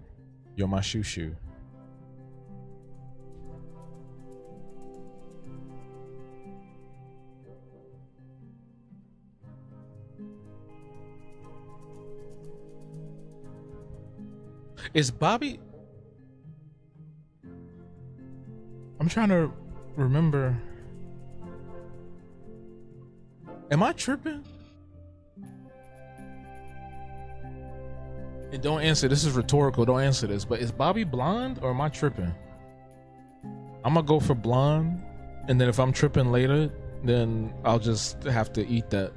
Speaker 2: You're my shoo. Is Bobby... I'm trying to remember. Am I tripping? And don't answer. This is rhetorical. Don't answer this. But is Bobby blonde or am I tripping? I'm gonna go for blonde. And then if I'm tripping later, then I'll just have to eat that.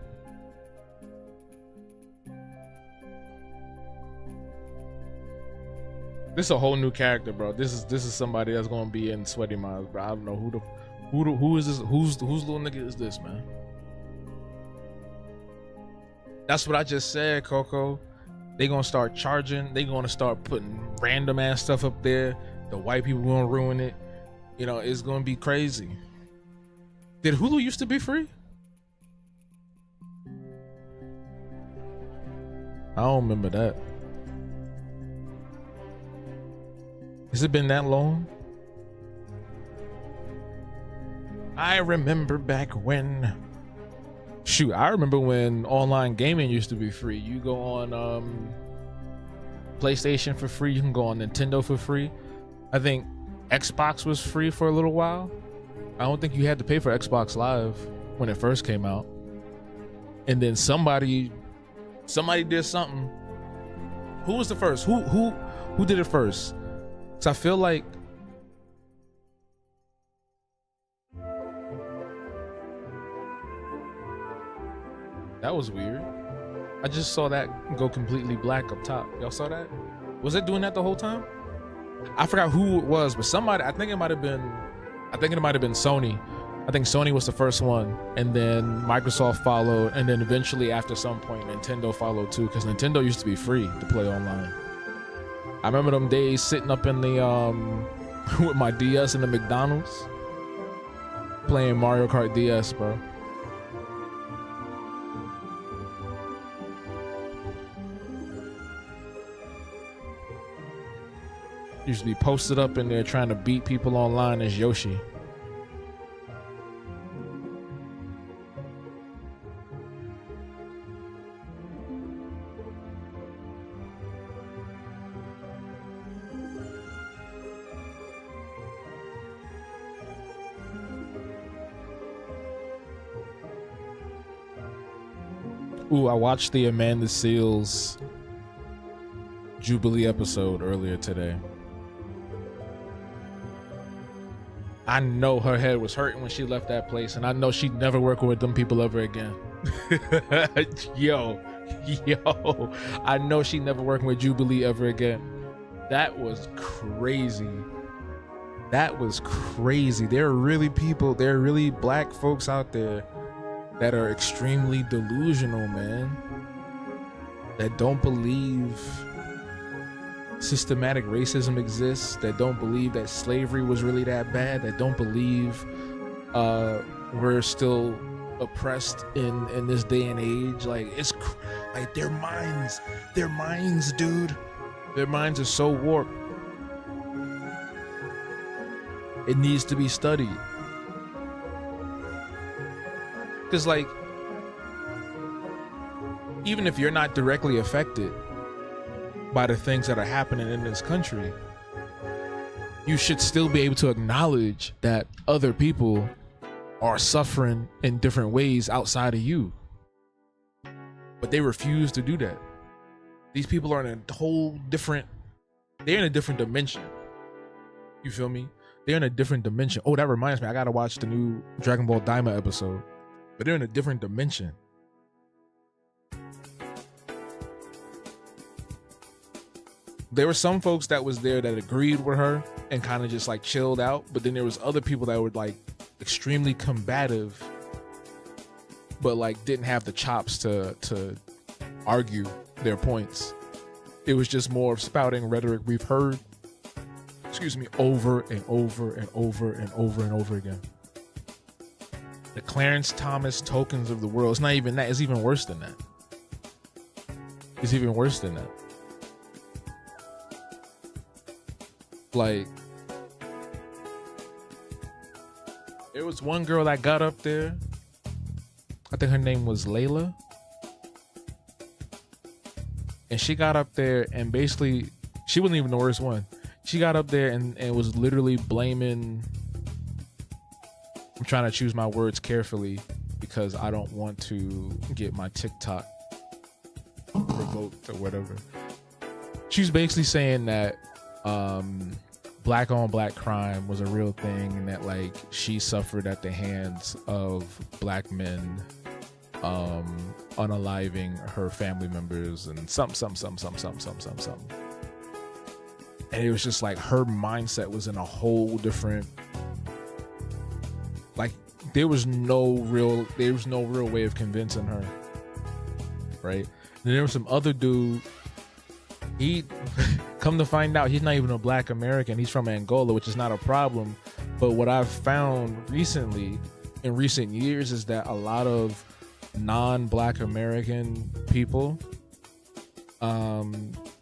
Speaker 2: This is a whole new character, bro. This is somebody that's gonna be in Sweaty Miles, bro. I don't know who is this? Whose little nigga is this, man? That's what I just said, Coco. They gonna start charging. They gonna start putting random ass stuff up there. The white people gonna ruin it. You know, it's gonna be crazy. Did Hulu used to be free? I don't remember that. Has it been that long? I remember back when... Shoot, I remember when online gaming used to be free. You go on PlayStation for free. You can go on Nintendo for free. I think Xbox was free for a little while. I don't think you had to pay for Xbox Live when it first came out. And then somebody did something. Who was the first? Who did it first? So I feel like that was weird. I just saw that go completely black up top. Y'all saw that? Was it doing that the whole time? I forgot who it was, but somebody, I think it might have been Sony. I think Sony was the first one, and then Microsoft followed, and then eventually after some point Nintendo followed too, because Nintendo used to be free to play online. I remember them days sitting up in the with my DS in the McDonald's playing Mario Kart DS, bro. Used to be posted up in there trying to beat people online as Yoshi. Ooh, I watched the Amanda Seales Jubilee episode earlier today. I know her head was hurting when she left that place, and I know she'd never work with them people ever again. yo, I know she never working with Jubilee ever again. That was crazy. That was crazy. There are really black folks out there that are extremely delusional, man. That don't believe systematic racism exists, that don't believe that slavery was really that bad, that don't believe we're still oppressed in this day and age. Like, it's like their minds, dude. Their minds are so warped. It needs to be studied. Because, like, even if you're not directly affected by the things that are happening in this country, you should still be able to acknowledge that other people are suffering in different ways outside of you. But they refuse to do that. These people are in a whole different, they're in a different dimension. You feel me? They're in a different dimension. Oh, that reminds me, I gotta watch the new Dragon Ball Daima episode. But they're in a different dimension. There were some folks that was there that agreed with her and kind of just like chilled out, but then there was other people that were like extremely combative, but like didn't have the chops to argue their points. It was just more of spouting rhetoric we've heard, over and over and over and over and over again. The Clarence Thomas Tokens of the world. It's not even that. It's even worse than that. It's even worse than that. Like, there was one girl that got up there. I think her name was Layla. And she got up there and basically, she wasn't even the worst one. She got up there and was literally blaming, I'm trying to choose my words carefully because I don't want to get my TikTok revoked or whatever. She's basically saying that black on black crime was a real thing and that like she suffered at the hands of black men unaliving her family members and something. And it was just like her mindset was in a whole different, like there was no real way of convincing her, right? And there was some other dude, he come to find out he's not even a black American, he's from Angola, which is not a problem. But what I've found recently in recent years is that a lot of non-black American people,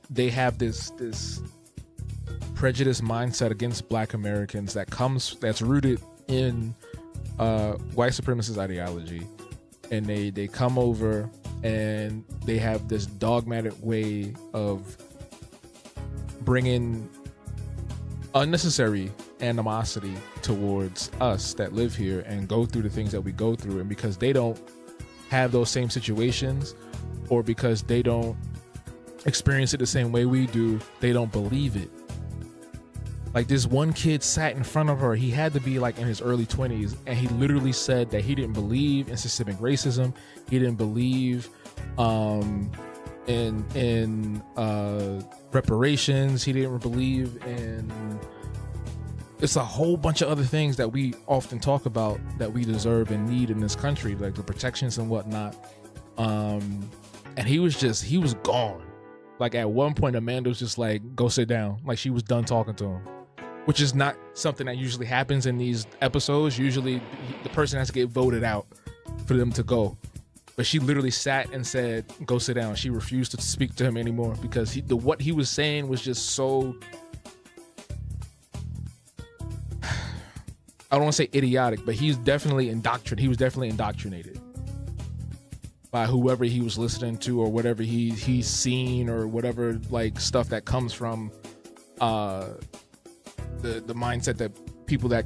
Speaker 2: they have this prejudice mindset against black Americans that's rooted in white supremacist ideology, and they come over and they have this dogmatic way of bringing unnecessary animosity towards us that live here and go through the things that we go through. And because they don't have those same situations, or because they don't experience it the same way we do, they don't believe it. Like this one kid sat in front of her, he had to be like in his early 20s, and he literally said that he didn't believe in systemic racism, he didn't believe in reparations, he didn't believe in, it's a whole bunch of other things that we often talk about that we deserve and need in this country, like the protections and whatnot. And he was gone. Like at one point, Amanda was just like, go sit down. Like she was done talking to him, which is not something that usually happens in these episodes. Usually the person has to get voted out for them to go. But she literally sat and said, go sit down. She refused to speak to him anymore because what he was saying was just so, I don't want to say idiotic, but he was definitely indoctrinated by whoever he was listening to or whatever he's seen or whatever like stuff that comes from the mindset that people that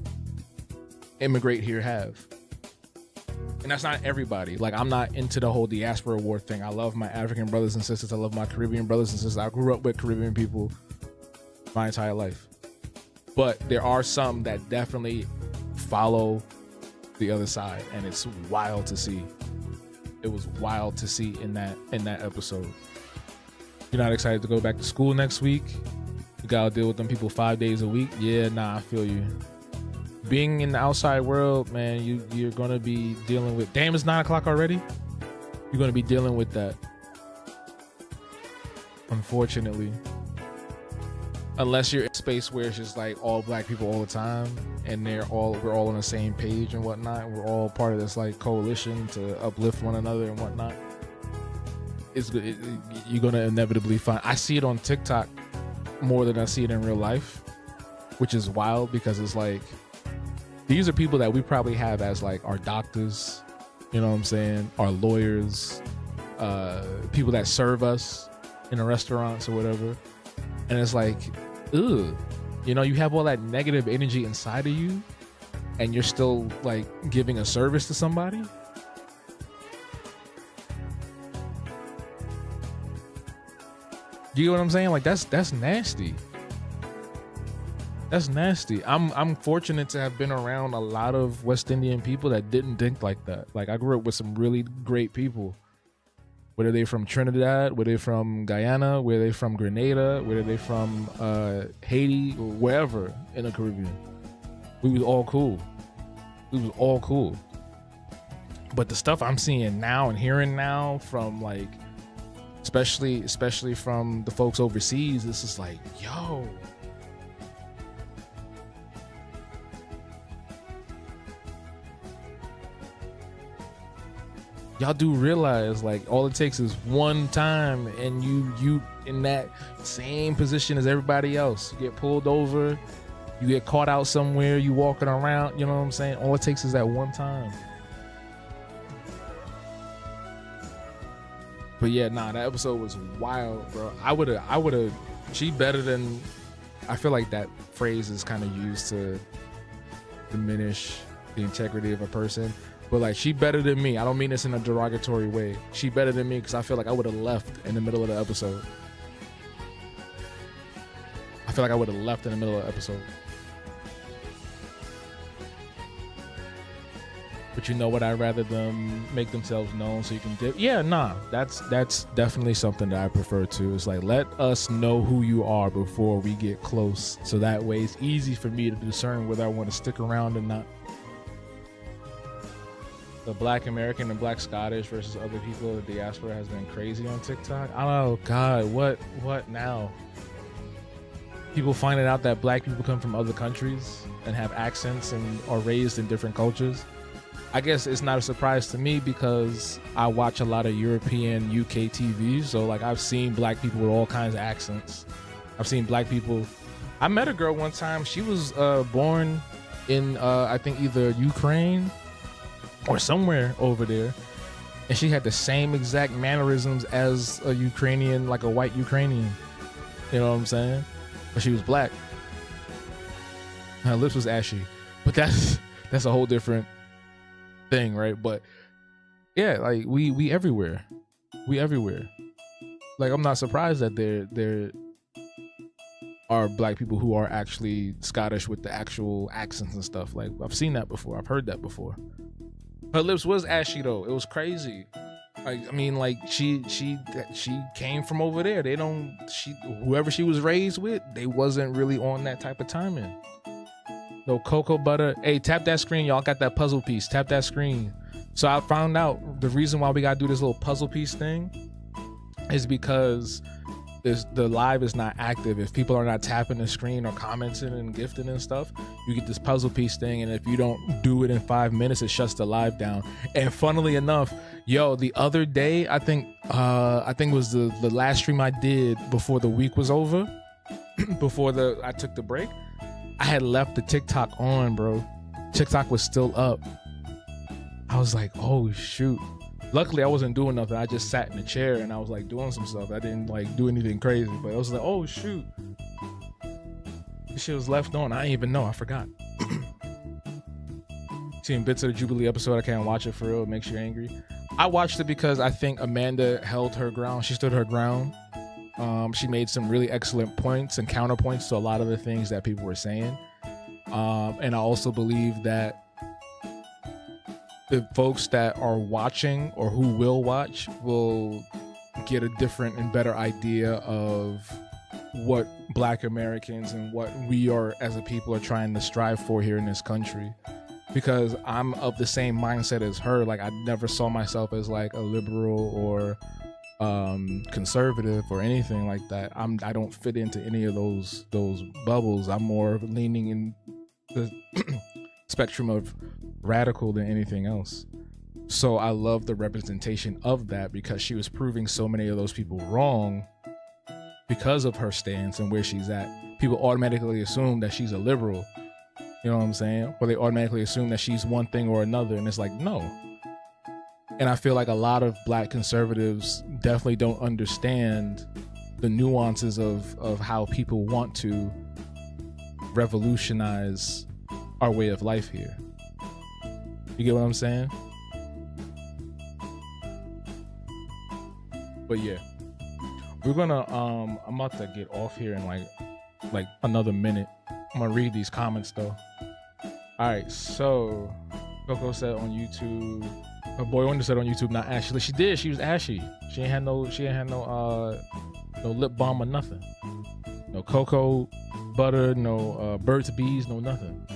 Speaker 2: immigrate here have. And that's not everybody. Like, I'm not into the whole diaspora war thing. I love my African brothers and sisters. I love my Caribbean brothers and sisters. I grew up with Caribbean people my entire life. But there are some that definitely follow the other side, and it's wild to see. It was wild to see in that episode. You're not excited to go back to school next week? You gotta deal with them people 5 days a week. Yeah, nah, I feel you. Being in the outside world, man, you're gonna be dealing with. Damn, it's 9 o'clock already. You're gonna be dealing with that. Unfortunately, unless you're in a space where it's just like all black people all the time, and we're all on the same page and whatnot. We're all part of this like coalition to uplift one another and whatnot. You're gonna inevitably find. I see it on TikTok more than I see it in real life, which is wild because it's like these are people that we probably have as like our doctors, you know what I'm saying, our lawyers, people that serve us in the restaurants or whatever, and it's like, ugh, you know, you have all that negative energy inside of you, and you're still like giving a service to somebody. You know what I'm saying? Like that's nasty. That's nasty. I'm fortunate to have been around a lot of West Indian people that didn't think like that. Like I grew up with some really great people. Whether they from Trinidad, whether they from Guyana, whether they from Grenada, whether they from Haiti, or wherever in the Caribbean. We was all cool. We was all cool. But the stuff I'm seeing now and hearing now from like especially from the folks overseas, this is like, yo. Y'all do realize like all it takes is one time and you in that same position as everybody else. You get pulled over, you get caught out somewhere, you walking around, you know what I'm saying? All it takes is that one time. But yeah, nah, that episode was wild, bro. I would've she better than. I feel like that phrase is kind of used to diminish the integrity of a person. But like, she better than me. I don't mean this in a derogatory way. She better than me because I feel like I would have left in the middle of the episode. I feel like I would have left in the middle of the episode. But you know what? I'd rather them make themselves known so you can dip. Yeah, nah. That's definitely something that I prefer to. It's like, let us know who you are before we get close. So that way it's easy for me to discern whether I want to stick around or not. The Black American and Black Scottish versus other people in the diaspora has been crazy on TikTok. Oh God, what now? People finding out that black people come from other countries and have accents and are raised in different cultures. I guess it's not a surprise to me because I watch a lot of European UK TV. So like I've seen black people with all kinds of accents. I've seen black people. I met a girl one time. She was born in I think either Ukraine or somewhere over there, and she had the same exact mannerisms as a Ukrainian, like a white Ukrainian. You know what I'm saying? But she was black. Her lips was ashy, but that's a whole different thing, right? But yeah, like we everywhere. Like I'm not surprised that there are black people who are actually Scottish with the actual accents and stuff. Like I've seen that before. I've heard that before. Her lips was ashy though. It was crazy. Like I mean, like she came from over there. Whoever she was raised with, they wasn't really on that type of timing. No cocoa butter. Hey, tap that screen, y'all. Got that puzzle piece. Tap that screen. So I found out the reason why we gotta do this little puzzle piece thing is because the live is not active. If people are not tapping the screen or commenting and gifting and stuff, you get this puzzle piece thing, and if you don't do it in 5 minutes, it shuts the live down. And funnily enough, the other day, I think it was the last stream I did before the week was over, before I took the break, I had left the TikTok on, bro. TikTok was still up. I was like, oh shoot. Luckily, I wasn't doing nothing. I just sat in the chair and I was like doing some stuff. I didn't like do anything crazy, but I was like, oh shoot. This shit was left on. I didn't even know. I forgot. Seeing bits of the Jubilee episode, I can't watch it for real. It makes you angry. I watched it because I think Amanda held her ground. She stood her ground. She made some really excellent points and counterpoints to a lot of the things that people were saying. And I also believe that the folks that are watching or who will watch will get a different and better idea of what Black Americans and what we are as a people are trying to strive for here in this country, because I'm of the same mindset as her. Like, I never saw myself as like a liberal or conservative or anything like that. I don't fit into any of those bubbles. I'm more leaning in the spectrum of radical than anything else. So I love the representation of that, because she was proving so many of those people wrong because of her stance and where she's at. People automatically assume that she's a liberal, you know what I'm saying? Or they automatically assume that she's one thing or another, and it's like, no. And I feel like a lot of Black conservatives definitely don't understand the nuances of how people want to revolutionize our way of life here. You get what I'm saying? But yeah, we're gonna I'm about to get off here in like another minute. I'm gonna read these comments though. All right, so Coco said on YouTube, her boy Wonder said on YouTube, not Ashley. She did. She was ashy. She ain't had no lip balm or nothing. No cocoa butter, no Burt's Bees, no nothing.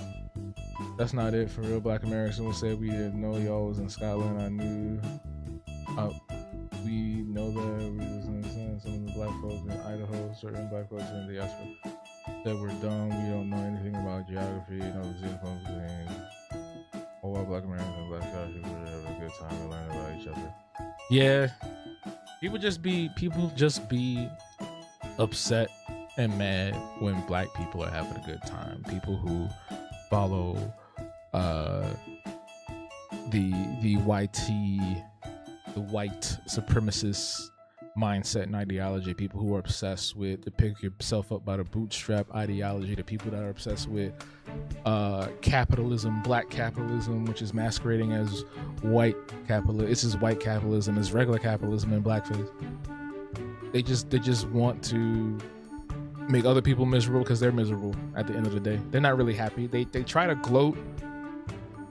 Speaker 2: That's not it for real. Black Americans will say we didn't know y'all was in Scotland. I knew. We know that we was in some of the Black folks in Idaho, certain Black folks in the diaspora that we're dumb. We don't know anything about geography, no xenophone things. All our Black Americans and Black Scottish people have a good time and learn about each other. Yeah, people just be upset and mad when Black people are having a good time. People who follow the white supremacist mindset and ideology, people who are obsessed with the pick yourself up by the bootstrap ideology, the people that are obsessed with capitalism, Black capitalism, which is masquerading as white capitalism. It's just white capitalism, it's regular capitalism in blackface. They just want to make other people miserable because they're miserable at the end of the day. They're not really happy. They try to gloat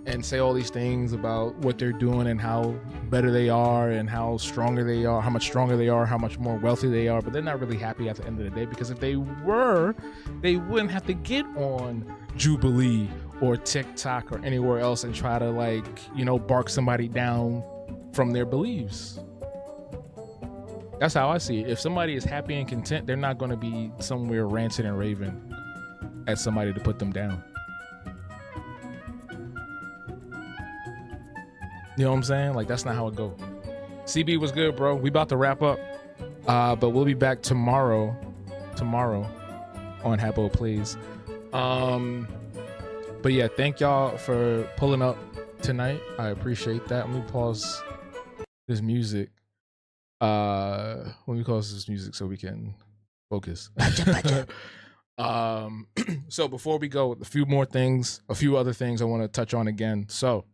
Speaker 2: and say all these things about what they're doing and how better they are and how stronger they are, how much stronger they are, how much more wealthy they are, but they're not really happy at the end of the day, because if they were, they wouldn't have to get on Jubilee or TikTok or anywhere else and try to bark somebody down from their beliefs. That's how I see it. If somebody is happy and content, they're not going to be somewhere ranting and raving at somebody to put them down. You know what I'm saying? Like, that's not how it goes. CB was good, bro. We about to wrap up. But we'll be back tomorrow on Habo Plays. But yeah, thank y'all for pulling up tonight. I appreciate that. Let me pause this music. Let me pause this music so we can focus. So before we go, a few other things I want to touch on again. So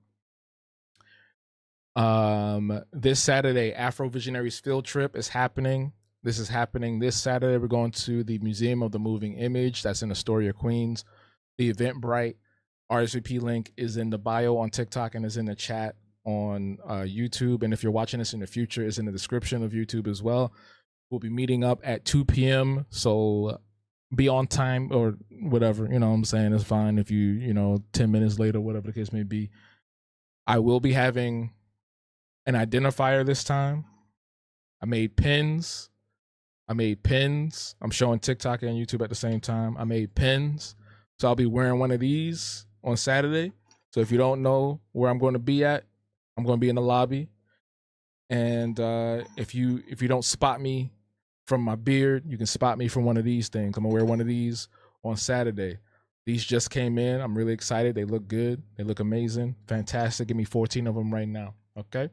Speaker 2: this Saturday, Afro Visionaries field trip is happening. This is happening this Saturday. We're going to the Museum of the Moving Image. That's in Astoria, Queens. The Eventbrite RSVP link is in the bio on TikTok and is in the chat on YouTube. And if you're watching this in the future, it's in the description of YouTube as well. We'll be meeting up at 2 p.m. So be on time or whatever. You know what I'm saying? It's fine if you 10 minutes later, whatever the case may be. I will be having an identifier this time. I made pins. I'm showing TikTok and YouTube at the same time. I made pins. So I'll be wearing one of these on Saturday. So if you don't know where I'm going to be at, I'm going to be in the lobby. And if you don't spot me from my beard, you can spot me from one of these things. I'm going to wear one of these on Saturday. These just came in. I'm really excited. They look good. They look amazing. Fantastic. Give me 14 of them right now. Okay?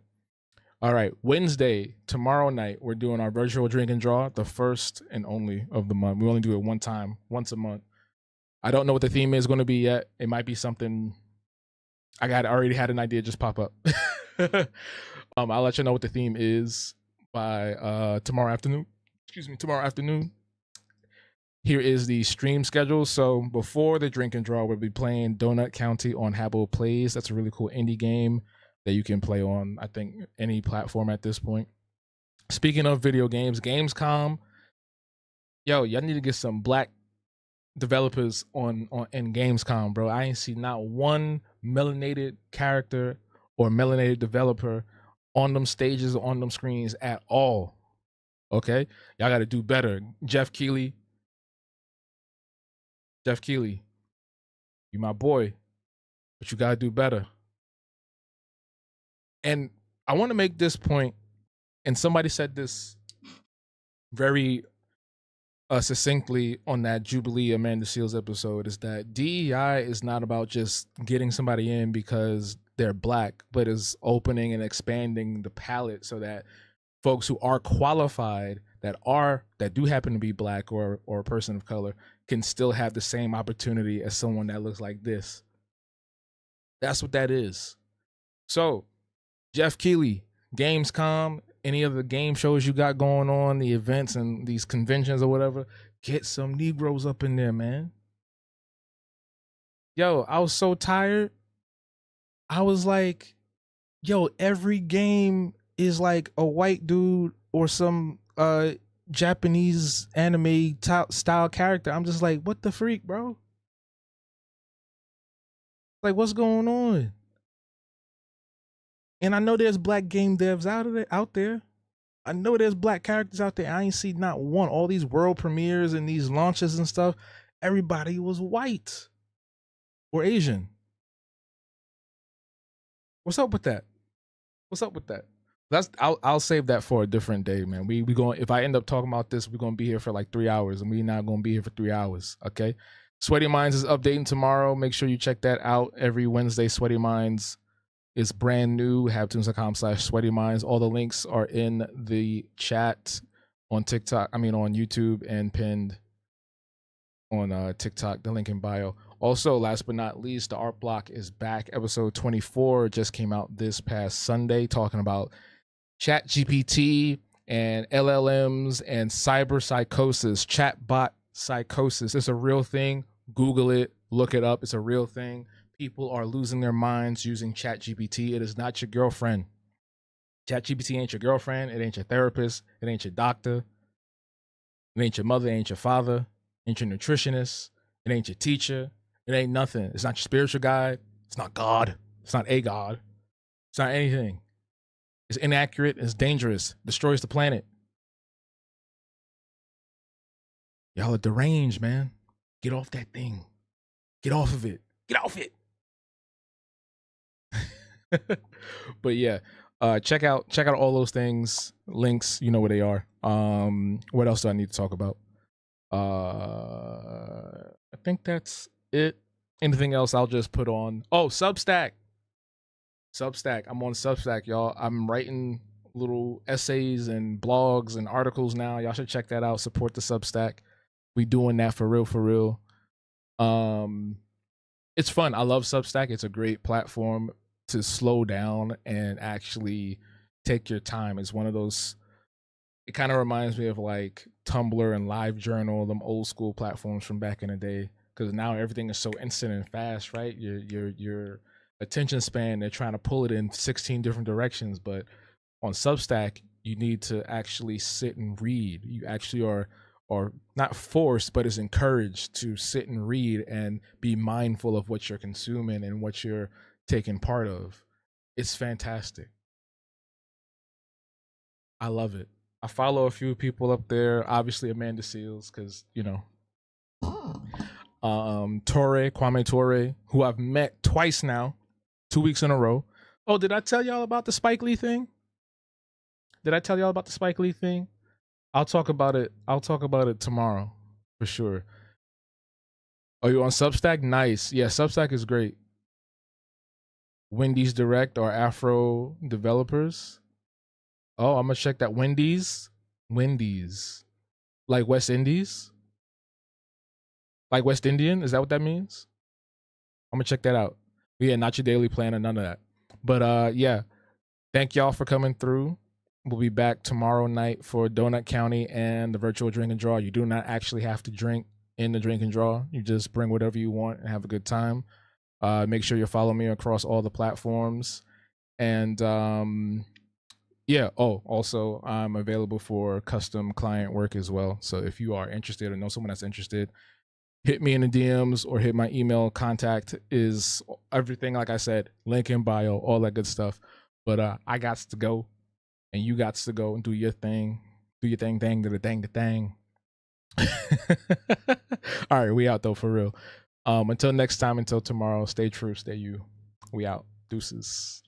Speaker 2: All right, Wednesday, tomorrow night, we're doing our virtual drink and draw, the first and only of the month. We only do it once a month. I don't know what the theme is going to be yet. It might be something. I already had an idea just pop up. I'll let you know what the theme is by tomorrow afternoon. Here is the stream schedule. So before the drink and draw, we'll be playing Donut County on Habbo Plays. That's a really cool indie game that you can play on, I think, any platform at this point. Speaking of video games, Gamescom Yo, y'all need to get some black developers on in Gamescom, bro. I ain't see not one melanated character or melanated developer on them stages or on them screens at all. Okay, y'all got to do better. Jeff Keighley, you my boy, but you got to do better. And I want to make this point, and somebody said this very succinctly on that Jubilee Amanda Seals episode, is that DEI is not about just getting somebody in because they're black, but is opening and expanding the palette so that folks who are qualified that do happen to be black or a person of color can still have the same opportunity as someone that looks like this. That's what that is. So, Jeff Keighley, Gamescom, any of the game shows you got going on, the events and these conventions or whatever, get some Negroes up in there, man. Yo, I was so tired. I was like, yo, every game is like a white dude or some Japanese anime style character. I'm just like, what the freak, bro? Like, what's going on? And I know there's black game devs out there. I know there's black characters out there. I ain't seen not one. All these world premieres and these launches and stuff, everybody was white or Asian. What's up with that? I'll save that for a different day, man. We going, if I end up talking about this, we're gonna be here for like 3 hours, and we're not gonna be here for 3 hours. Okay. Sweaty Minds is updating tomorrow. Make sure you check that out every Wednesday. Sweaty Minds is brand new. Habtunes.com/Sweaty Minds. All the links are in the chat on TikTok. On YouTube, and pinned on TikTok. The link in bio. Also, last but not least, the Art Block is back. Episode 24 just came out this past Sunday, talking about ChatGPT and LLMs and cyber psychosis, chatbot psychosis. It's a real thing. Google it, look it up. It's a real thing. People are losing their minds using ChatGPT. It is not your girlfriend. ChatGPT ain't your girlfriend. It ain't your therapist. It ain't your doctor. It ain't your mother. It ain't your father. It ain't your nutritionist. It ain't your teacher. It ain't nothing. It's not your spiritual guide. It's not God. It's not a God. It's not anything. It's inaccurate. It's dangerous. Destroys the planet. Y'all are deranged, man. Get off that thing. Get off of it. Get off it. But yeah, check out all those things. Links, you know where they are. What else do I need to talk about? I think that's it. Anything else I'll just put on. Oh, Substack. I'm on Substack, y'all. I'm writing little essays and blogs and articles now. Y'all should check that out. Support the Substack. We doing that for real. It's fun. I love Substack. It's a great platform to slow down and actually take your time. It's one of those, it kind of reminds me of like Tumblr and LiveJournal, them old school platforms from back in the day. Because now everything is so instant and fast, right? Your attention span, they're trying to pull it in 16 different directions. But on Substack, you need to actually sit and read. You actually are not forced, but is encouraged to sit and read and be mindful of what you're consuming and what you're taking part of. It's fantastic. I love it. I follow a few people up there, obviously Amanda Seals, because Kwame Torre, who I've met twice now, 2 weeks in a row. Oh, did I tell y'all about the Spike Lee thing? I'll talk about it tomorrow for sure. Are you on Substack? Nice. Yeah, Substack is great. Wendy's Direct or Afro developers. Oh, I'm gonna check that. Wendy's, like West Indies, like West Indian. Is that what that means? I'm gonna check that out. Yeah, not your daily plan or none of that. But yeah, thank y'all for coming through. We'll be back tomorrow night for Donut County and the virtual drink and draw. You do not actually have to drink in the drink and draw. You just bring whatever you want and have a good time. Make sure you follow me across all the platforms. And Yeah. Oh, also, I'm available for custom client work as well. So if you are interested or know someone that's interested, hit me in the DMs or hit my email. Contact is everything. Like I said, link in bio, all that good stuff. But I got to go, and you got to go and do your thing. Do your thing, to the thing. All right, we out though for real. Until next time, until tomorrow, stay true, stay you. We out. Deuces.